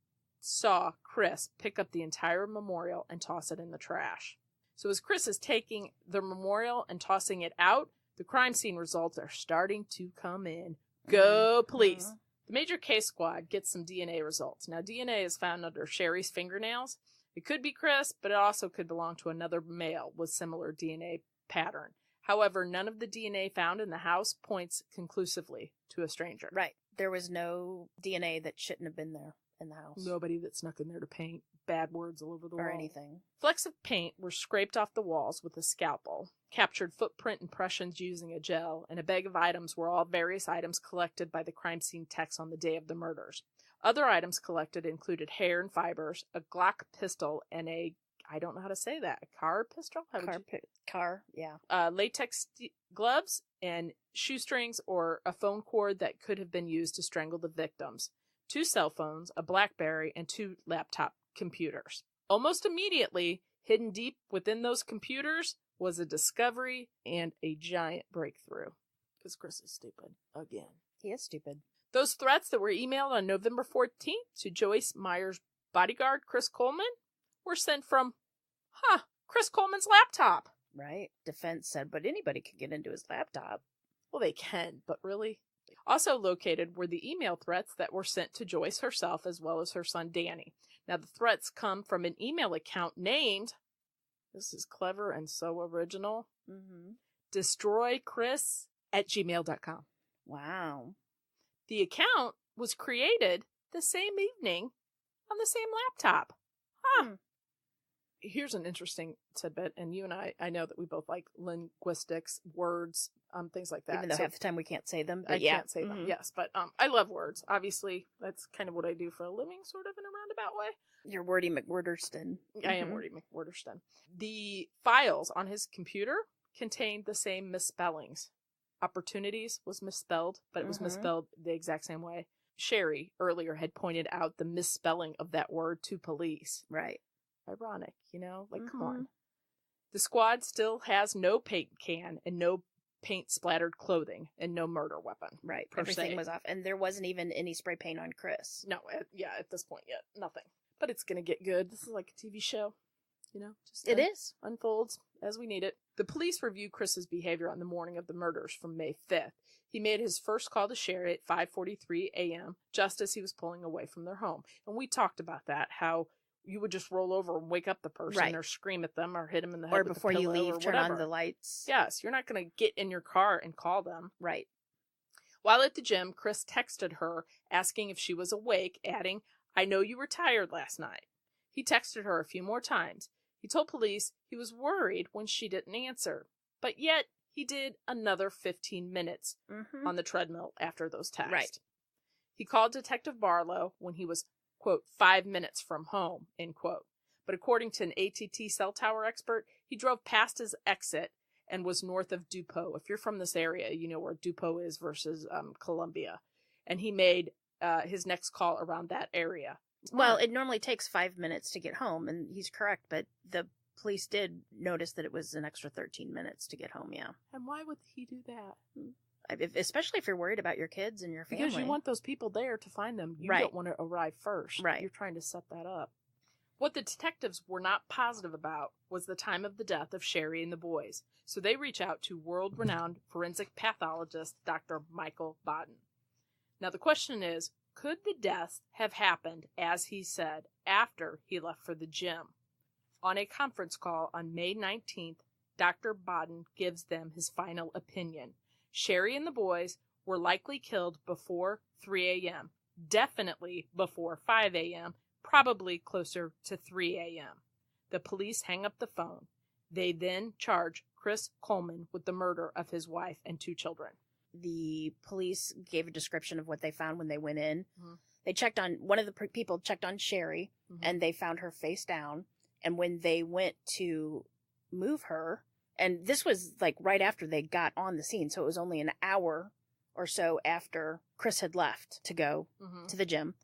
saw Chris pick up the entire memorial and toss it in the trash. So as Chris is taking the memorial and tossing it out, the crime scene results are starting to come in. Go police! The major case squad gets some DNA results. Now, DNA is found under Sherry's fingernails. It could be Chris, but it also could belong to another male with similar DNA pattern. However, none of the DNA found in the house points conclusively to a stranger. Right. There was no DNA that shouldn't have been there in the house. Nobody that snuck in there to paint bad words all over the wall. Or anything. Flecks of paint were scraped off the walls with a scalpel, captured footprint impressions using a gel, and a bag of items were all various items collected by the crime scene techs on the day of the murders. Other items collected included hair and fibers, a Glock pistol, and I don't know how to say that, a car pistol? Latex gloves, and shoestrings or a phone cord that could have been used to strangle the victims. 2 cell phones, a BlackBerry, and 2 laptop computers. Almost immediately, hidden deep within those computers, was a discovery and a giant breakthrough. Because Chris is stupid. Again. He is stupid. Those threats that were emailed on November 14th to Joyce Meyer's bodyguard, Chris Coleman, were sent from, Chris Coleman's laptop. Right. Defense said, but anybody could get into his laptop. Well, they can, but really? Also located were the email threats that were sent to Joyce herself as well as her son Danny. Now, the threats come from an email account named, this is clever and so original, destroychris@gmail.com. Wow. The account was created the same evening on the same laptop. Here's an interesting tidbit, and you and I know that we both like linguistics, words, things like that. Even though half the time we can't say them. I can't say them, yes. But I love words. Obviously, that's kind of what I do for a living, sort of in a roundabout way. You're Wordy McWorderston. I am Wordy McWorderston. The files on his computer contained the same misspellings. Opportunities was misspelled, but it was misspelled the exact same way. Sherry earlier had pointed out the misspelling of that word to police. Right. Ironic, come on. The squad still has no paint can and no paint splattered clothing and no murder weapon. Right. Everything was off. And there wasn't even any spray paint on Chris. No, at this point yet. Nothing. But it's going to get good. This is like a TV show. It is. Unfolds as we need it. The police reviewed Chris's behavior on the morning of the murders from May 5th. He made his first call to Sherry at 5:43 a.m., just as he was pulling away from their home. And we talked about that, how you would just roll over and wake up the person or scream at them or hit them in the head with before the you leave, turn whatever. on the lights. Yes, you're not going to get in your car and call them. Right. While at the gym, Chris texted her asking if she was awake, adding, "I know you were tired last night." He texted her a few more times. He told police he was worried when she didn't answer, but yet he did another 15 minutes on the treadmill after those texts. Right. He called Detective Barlow when he was, quote, 5 minutes from home, end quote. But according to an ATT cell tower expert, he drove past his exit and was north of Dupont. If you're from this area, you know where Dupont is versus Columbia. And he made his next call around that area. Well, it normally takes 5 minutes to get home, and he's correct, but the police did notice that it was an extra 13 minutes to get home, yeah. And why would he do that? Especially if you're worried about your kids and your family. Because you want those people there to find them. You don't want to arrive first. Right. You're trying to set that up. What the detectives were not positive about was the time of the death of Sherry and the boys. So they reach out to world-renowned forensic pathologist Dr. Michael Baden. Now the question is, could the deaths have happened, as he said, after he left for the gym? On a conference call on May 19th, Dr. Baden gives them his final opinion. Sherry and the boys were likely killed before 3 a.m., definitely before 5 a.m., probably closer to 3 a.m. The police hang up the phone. They then charge Chris Coleman with the murder of his wife and 2 children. The police gave a description of what they found when they went in. They checked on, one of the people checked on Sherry, and they found her face down. And when they went to move her, and this was like right after they got on the scene, so it was only an hour or so after Chris had left to go to the gym,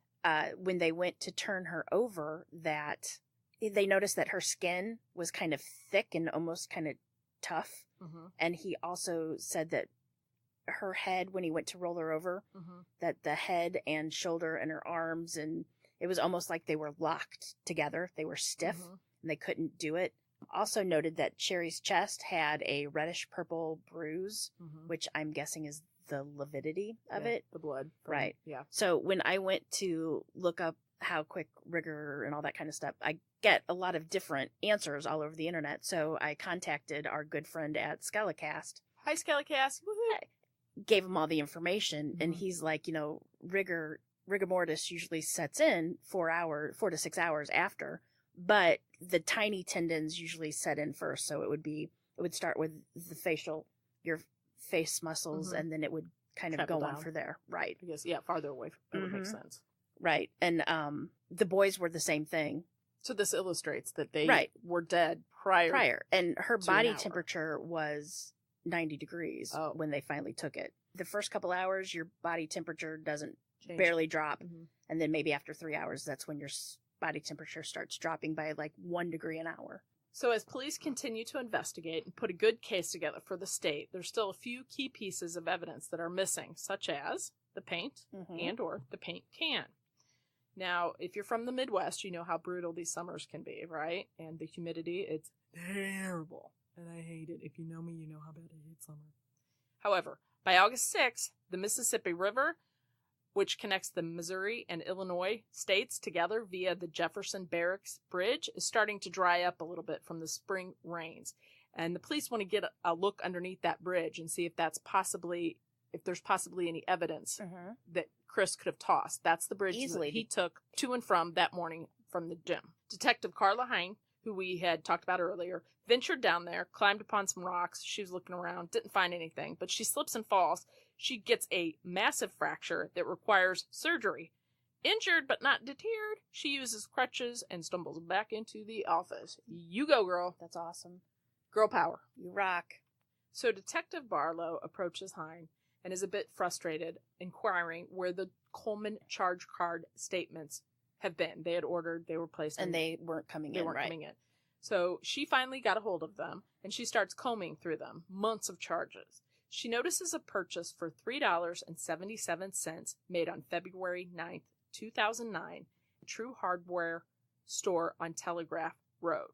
when they went to turn her over, that they noticed that her skin was kind of thick and almost kind of tough. And he also said that her head, when he went to roll her over, that the head and shoulder and her arms, and it was almost like they were locked together. They were stiff and they couldn't do it. Also noted that Sherry's chest had a reddish purple bruise, which I'm guessing is the lividity of it. The blood. Right. Yeah. So when I went to look up how quick rigor and all that kind of stuff, I get a lot of different answers all over the internet. So I contacted our good friend at Skelecast. Hi, Skelecast. Woohoo! Gave him all the information, and he's like, rigor mortis usually sets in 4 to 6 hours after, but the tiny tendons usually set in first. So it would start with your face muscles, and then it would kind of go on for there. Right. I guess, farther away. That would make sense. Right. And the boys were the same thing. So this illustrates that they were dead prior. And her body temperature was 90 degrees when they finally took it. The first couple hours, your body temperature doesn't barely drop. And then maybe after 3 hours, that's when your body temperature starts dropping by like 1 degree an hour. So as police continue to investigate and put a good case together for the state, there's still a few key pieces of evidence that are missing, such as the paint and or the paint can. Now, if you're from the Midwest, you know how brutal these summers can be, right? And the humidity, it's terrible. And I hate it. If you know me, you know how bad I hate summer. However, by August 6th, the Mississippi River, which connects the Missouri and Illinois states together via the Jefferson Barracks Bridge, is starting to dry up a little bit from the spring rains. And the police want to get a look underneath that bridge and see if there's possibly any evidence that Chris could have tossed. That's the bridge that he took to and from that morning from the gym. Detective Carla Hine, who we had talked about earlier, ventured down there, climbed upon some rocks. She was looking around, didn't find anything, but she slips and falls. She gets a massive fracture that requires surgery. Injured but not deterred, she uses crutches and stumbles back into the office. You go, girl. That's awesome. Girl power. You rock. So Detective Barlow approaches Hine and is a bit frustrated, inquiring where the Coleman charge card statements have been. They had ordered, they were placed and they weren't coming in, right? Coming in. So she finally got a hold of them, and she starts combing through them. Months of charges. She notices a purchase for $3.77 made on February 9th, 2009, a True Hardware store on Telegraph Road.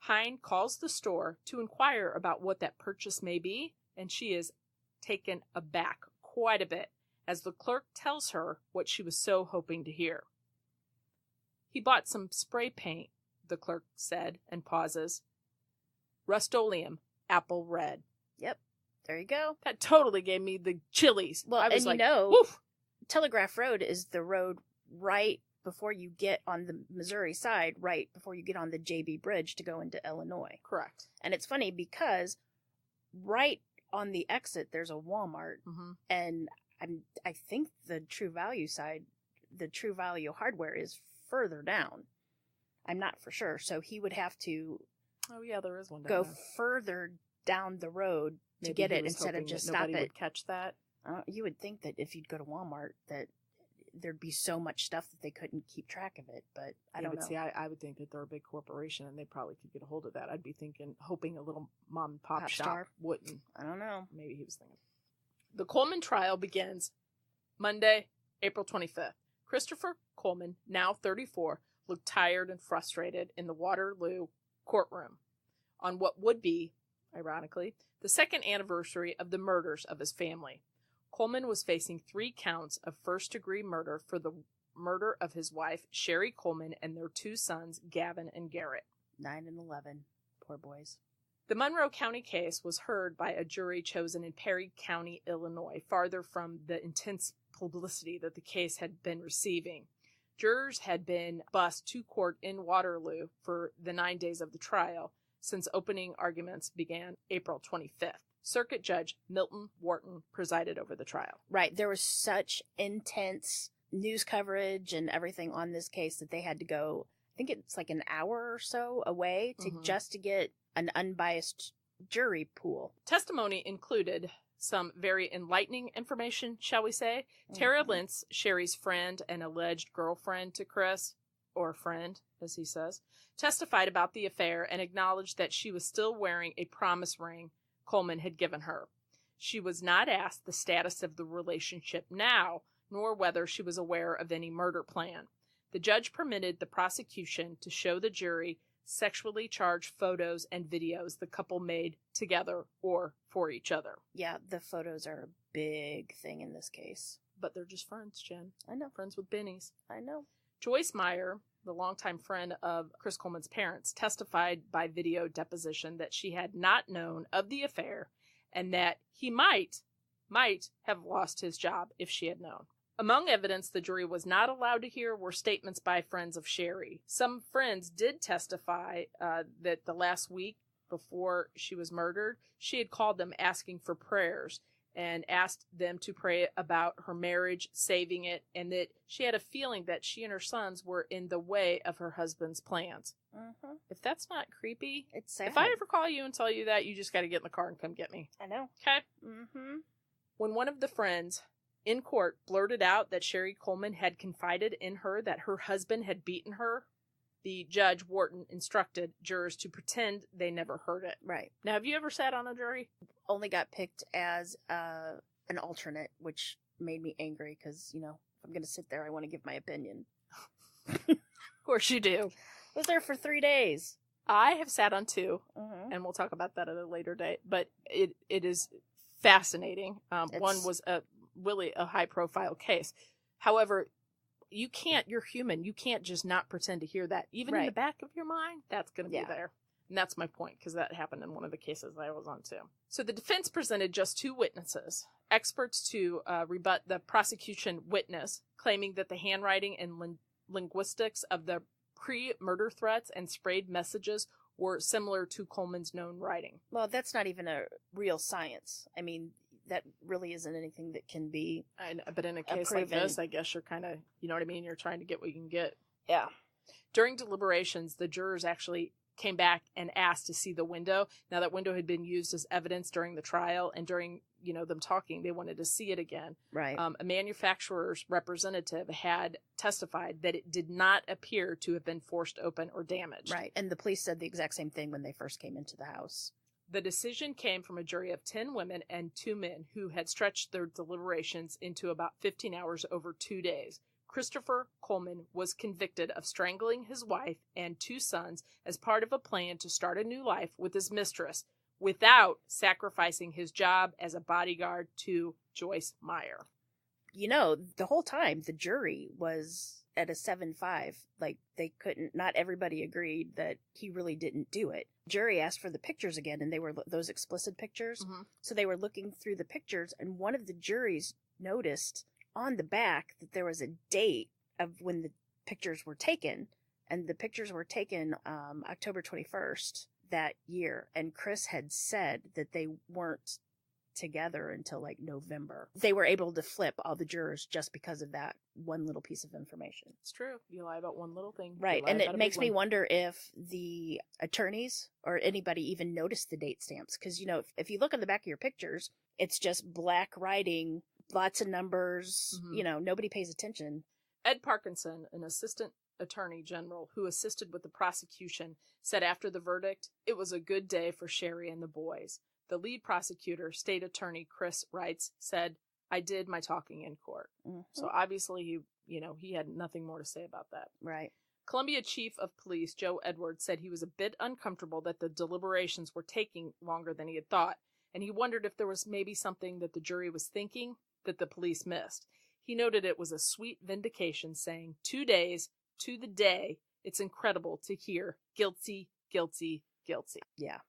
Hine calls the store to inquire about what that purchase may be, and she is taken aback quite a bit as the clerk tells her what she was so hoping to hear. He bought some spray paint, the clerk said, and pauses. Rust-Oleum, apple red. Yep, there you go. That totally gave me the chillies. Well, I was and like, woof. Telegraph Road is the road right before you get on the Missouri side, right before you get on the JB Bridge to go into Illinois. Correct. And it's funny because right on the exit there's a Walmart, and I think the True Value side, the True Value hardware is further down. I'm not for sure, so he would have to there is one down go there. Further down the road to get it instead of just stop nobody it. Would catch that. You would think that if you'd go to Walmart that there'd be so much stuff that they couldn't keep track of it, but I don't know. See, I would think that they're a big corporation and they probably could get a hold of that. I'd be hoping a little mom and pop shop wouldn't. I don't know. Maybe he was thinking. The Coleman trial begins Monday, April 25th. Christopher Coleman, now 34, looked tired and frustrated in the Waterloo courtroom on what would be, ironically, the second anniversary of the murders of his family. Coleman was facing 3 counts of first-degree murder for the murder of his wife, Sherry Coleman, and their 2 sons, Gavin and Garrett. 9 and 11. Poor boys. The Monroe County case was heard by a jury chosen in Perry County, Illinois, farther from the intense publicity that the case had been receiving. Jurors had been bused to court in Waterloo for the 9 days of the trial, since opening arguments began April 25th. Circuit Judge Milton Wharton presided over the trial. Right. There was such intense news coverage and everything on this case that they had to go, I think it's like an hour or so away just to get an unbiased jury pool. Testimony included some very enlightening information, shall we say. Tara Lentz, Sherry's friend and alleged girlfriend to Chris, or friend, as he says, testified about the affair and acknowledged that she was still wearing a promise ring Coleman had given her. She was not asked the status of the relationship now, nor whether she was aware of any murder plan. The judge permitted the prosecution to show the jury sexually charged photos and videos the couple made together or for each other. Yeah, the photos are a big thing in this case. But they're just friends, Jen. I know. Friends with bennies. I know. Joyce Meyer, the longtime friend of Chris Coleman's parents, testified by video deposition that she had not known of the affair and that he might have lost his job if she had known. Among evidence the jury was not allowed to hear were statements by friends of Sherry. Some friends did testify that the last week before she was murdered, she had called them asking for prayers and asked them to pray about her marriage, saving it, and that she had a feeling that she and her sons were in the way of her husband's plans. If that's not creepy, it's sad. If I ever call you and tell you that, you just got to get in the car and come get me. I know. Okay? When one of the friends in court blurted out that Sherry Coleman had confided in her that her husband had beaten her, the judge, Wharton, instructed jurors to pretend they never heard it. Right. Now, have you ever sat on a jury? Only got picked as an alternate, which made me angry because, if I'm going to sit there, I want to give my opinion. Of course you do. I was there for 3 days. I have sat on 2, and we'll talk about that at a later date, but it is fascinating. One was really a high-profile case. However, you're human. You can't just not pretend to hear that. Even in the back of your mind, that's going to be there. And that's my point, because that happened in one of the cases I was on too. So the defense presented just 2 witnesses, experts to rebut the prosecution witness, claiming that the handwriting and linguistics of the pre-murder threats and sprayed messages were similar to Coleman's known writing. Well, that's not even a real science. I mean, that really isn't anything that can be But in a case like this, I guess you're kind of, you know what I mean? You're trying to get what you can get. Yeah. During deliberations, the jurors actually came back and asked to see the window. Now, that window had been used as evidence during the trial, and during, them talking, they wanted to see it again. Right. A manufacturer's representative had testified that it did not appear to have been forced open or damaged. Right. And the police said the exact same thing when they first came into the house. The decision came from a jury of 10 women and 2 men who had stretched their deliberations into about 15 hours over 2 days. Christopher Coleman was convicted of strangling his wife and 2 sons as part of a plan to start a new life with his mistress without sacrificing his job as a bodyguard to Joyce Meyer. The whole time the jury was at a 7-5. Like, not everybody agreed that he really didn't do it. Jury asked for the pictures again, and they were those explicit pictures. Mm-hmm. So they were looking through the pictures, and one of the juries noticed on the back that there was a date of when the pictures were taken, and the pictures were taken October 21st that year, and Chris had said that they weren't together until like November. They were able to flip all the jurors just because of that one little piece of information. It's true. You lie about one little thing. Right. And it makes me wonder if the attorneys or anybody even noticed the date stamps. Because, if you look on the back of your pictures, it's just black writing, lots of numbers, nobody pays attention. Ed Parkinson, an assistant attorney general who assisted with the prosecution, said after the verdict, "It was a good day for Sherry and the boys." The lead prosecutor, state attorney Chris writes, said, "I did my talking in court." Mm-hmm. So obviously he had nothing more to say about that. Right. Columbia Chief of Police Joe Edwards said he was a bit uncomfortable that the deliberations were taking longer than he had thought, and he wondered if there was maybe something that the jury was thinking that the police missed. He noted it was a sweet vindication, saying, 2 days to the day, it's incredible to hear guilty, guilty, guilty. Yeah.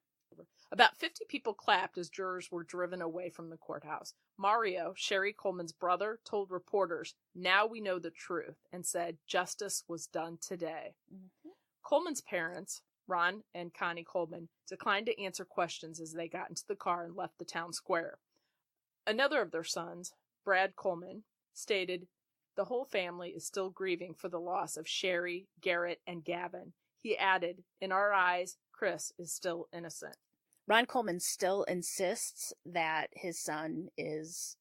About 50 people clapped as jurors were driven away from the courthouse. Mario, Sherry Coleman's brother, told reporters, "Now we know the truth," and said justice was done today. Mm-hmm. Coleman's parents, Ron and Connie Coleman, declined to answer questions as they got into the car and left the town square. Another of their sons, Brad Coleman, stated, "The whole family is still grieving for the loss of Sherry, Garrett, and Gavin." He added, "In our eyes, Chris is still innocent." Ron Coleman still insists that his son is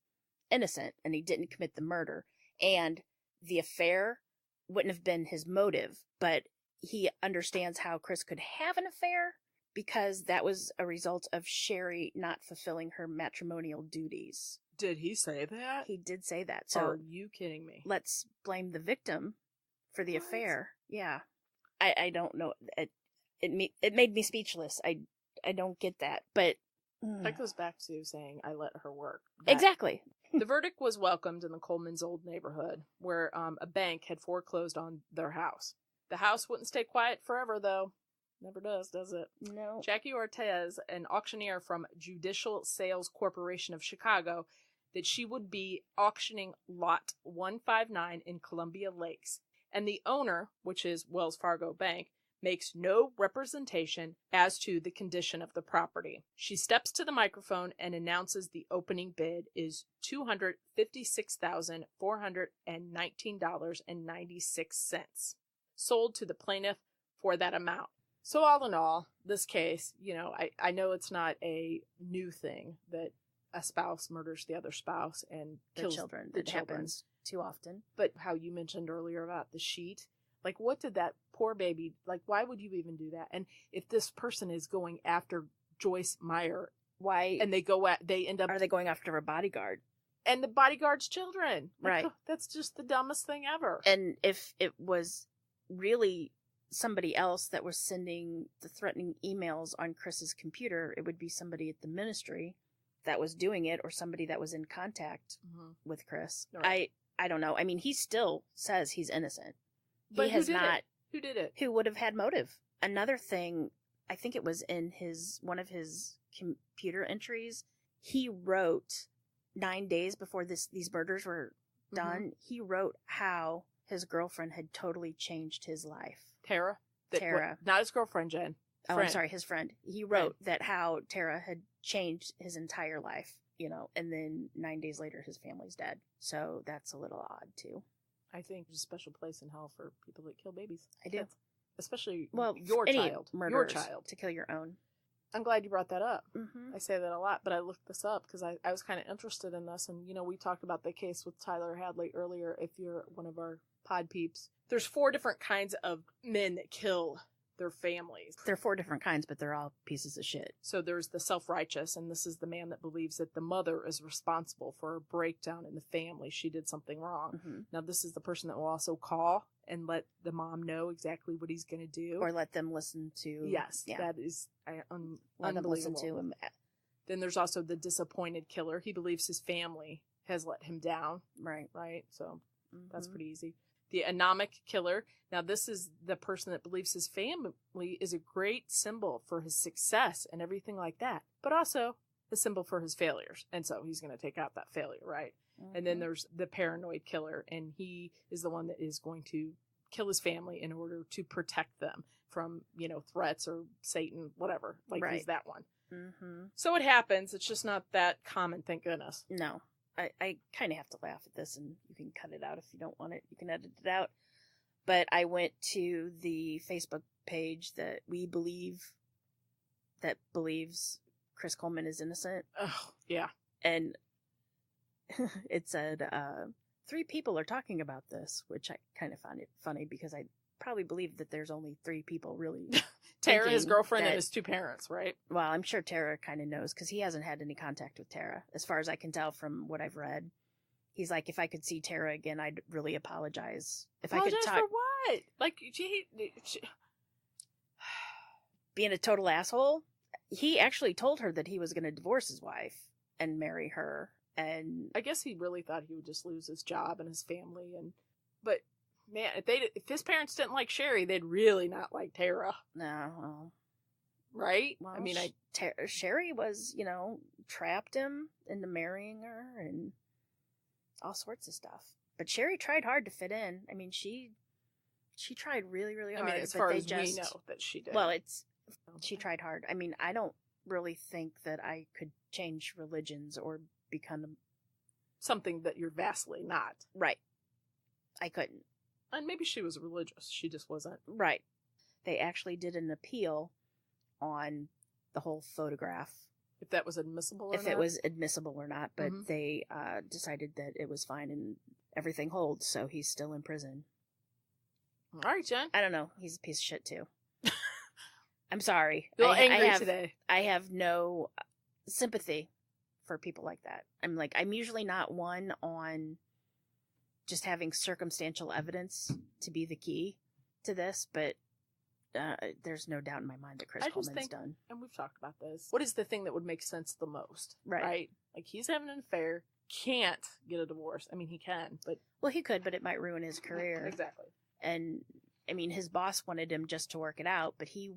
innocent and he didn't commit the murder. And the affair wouldn't have been his motive, but he understands how Chris could have an affair because that was a result of Sherry not fulfilling her matrimonial duties. Did he say that? He did say that. So are you kidding me? Let's blame the victim for the affair. Yeah. I don't know. It made me speechless. I don't get that, but that goes back to saying I let her work. Exactly. The verdict was welcomed in the Coleman's old neighborhood, where a bank had foreclosed on their house. The house wouldn't stay quiet forever, though. Never does it? No. Jackie Ortez, an auctioneer from Judicial Sales Corporation of Chicago, that she would be auctioning Lot 159 in Columbia Lakes, and the owner, which is Wells Fargo Bank, makes no representation as to the condition of the property. She steps to the microphone and announces the opening bid is $256,419.96, sold to the plaintiff for that amount. So all in all, this case, I know it's not a new thing that a spouse murders the other spouse and kills children. The it children. Happens too often. But how you mentioned earlier about the sheet, like, what did that poor baby, like, why would you even do that? And if this person is going after Joyce Meyer, why? And they end up... Are they going after a bodyguard? And the bodyguard's children. Right. That's just the dumbest thing ever. And if it was really somebody else that was sending the threatening emails on Chris's computer, it would be somebody at the ministry that was doing it or somebody that was in contact with Chris. Right. I don't know. I mean, he still says he's innocent. But who did it? Who would have had motive? Another thing I think it was in one of his computer entries, he wrote 9 days before these murders were done, he wrote how his girlfriend had totally changed his life. Tara? Tara. Not his girlfriend, Jen. Oh, I'm sorry, his friend. He wrote that how Tara had changed his entire life, and then 9 days later his family's dead. So that's a little odd, too. I think there's a special place in hell for people that kill babies. I do. Especially your child. Your child. To kill your own. I'm glad you brought that up. Mm-hmm. I say that a lot, but I looked this up because I was kind of interested in this. And, we talked about the case with Tyler Hadley earlier. If you're one of our pod peeps, there's 4 different kinds of men that kill their families. There are 4 different kinds, but they're all pieces of shit. So there's the self-righteous, and this is the man that believes that the mother is responsible for a breakdown in the family. She did something wrong. Mm-hmm. Now, this is the person that will also call and let the mom know exactly what he's going to do. Or let them listen to... Yes, that is let them listen to him. Then there's also the disappointed killer. He believes his family has let him down. Right. So that's pretty easy. The anomic killer. Now, this is the person that believes his family is a great symbol for his success and everything like that, but also a symbol for his failures. And so he's going to take out that failure, right? Mm-hmm. And then there's the paranoid killer, and he is the one that is going to kill his family in order to protect them from, threats or Satan, whatever. He's that one. Mm-hmm. So it happens. It's just not that common, thank goodness. No. I kind of have to laugh at this, and you can cut it out if you don't want it. You can edit it out. But I went to the Facebook page that believes Chris Coleman is innocent. Oh, yeah. And it said, 3 people are talking about this, which I kind of found it funny because I probably believe that there's only 3 people really. Tara, his girlfriend, and his 2 parents, right? Well, I'm sure Tara kind of knows because he hasn't had any contact with Tara. As far as I can tell from what I've read, he's like, if I could see Tara again, I'd really apologize. If I could talk. For what? Like, she... Being a total asshole? He actually told her that he was going to divorce his wife and marry her. And I guess he really thought he would just lose his job and his family. But man, if his parents didn't like Sherry, they'd really not like Tara. No, well, right? Well, I mean, Sherry was, trapped him into marrying her and all sorts of stuff. But Sherry tried hard to fit in. I mean, she tried really, really hard. I mean, as far as we know that she did. Well, she tried hard. I mean, I don't really think that I could change religions or become something that you're vastly not. Right. I couldn't. And maybe she was religious. She just wasn't. Right. They actually did an appeal on the whole photograph. If that was admissible or not? If it was admissible or not, but they decided that it was fine and everything holds, so he's still in prison. All right, Jen. I don't know. He's a piece of shit, too. I'm sorry. A little angry today. I have no sympathy for people like that. I'm usually not one on just having circumstantial evidence to be the key to this, but there's no doubt in my mind that Chris Coleman's done. And we've talked about this. What is the thing that would make sense the most? Right? Like, he's having an affair, can't get a divorce. I mean, he can, but... Well, he could, but it might ruin his career. Exactly. And, I mean, his boss wanted him just to work it out, but he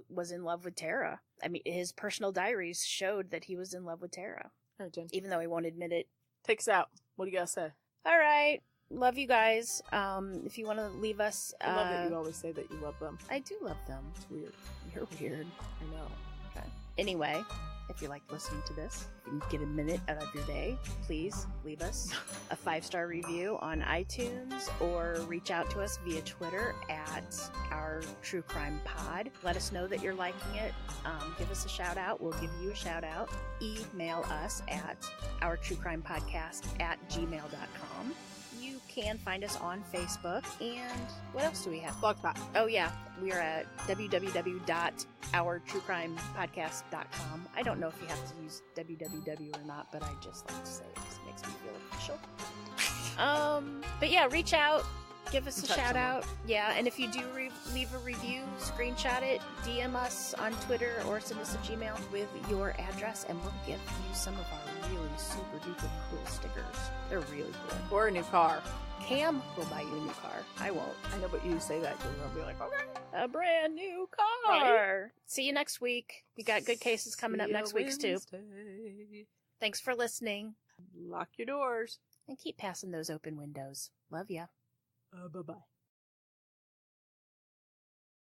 was in love with Tara. I mean, his personal diaries showed that he was in love with Tara. All right, Jen. Even though he won't admit it. Take us out. What do you guys say? All right. Love you guys. If you want to leave us... I love that you always say that you love them. I do love them. It's weird. You're weird. I know. Okay. Anyway, if you like listening to this, if you get a minute out of your day, please leave us a 5-star review on iTunes or reach out to us via Twitter at Our True Crime Pod. Let us know that you're liking it. Give us a shout out. We'll give you a shout out. Email us at ourtruecrimepodcast@gmail.com. You can find us on Facebook. And what else do we have? Blogspot. Oh, yeah. We are at www.ourtruecrimepodcast.com. I don't know if you have to use www or not, but I just like to say it because it makes me feel official. But yeah, reach out. give us a shout out. Yeah, and if you do leave a review, screenshot it, DM us on Twitter, or send us a Gmail with your address, and we'll give you some of our really super duper cool stickers. They're really cool. Or a new car. Cam will buy you a new car. I won't. I know, but you say that, you're going to be like, okay. A brand new car. Right? See you next week. We got good cases coming up next week, too. Thanks for listening. Lock your doors. And keep passing those open windows. Love ya. Bye-bye.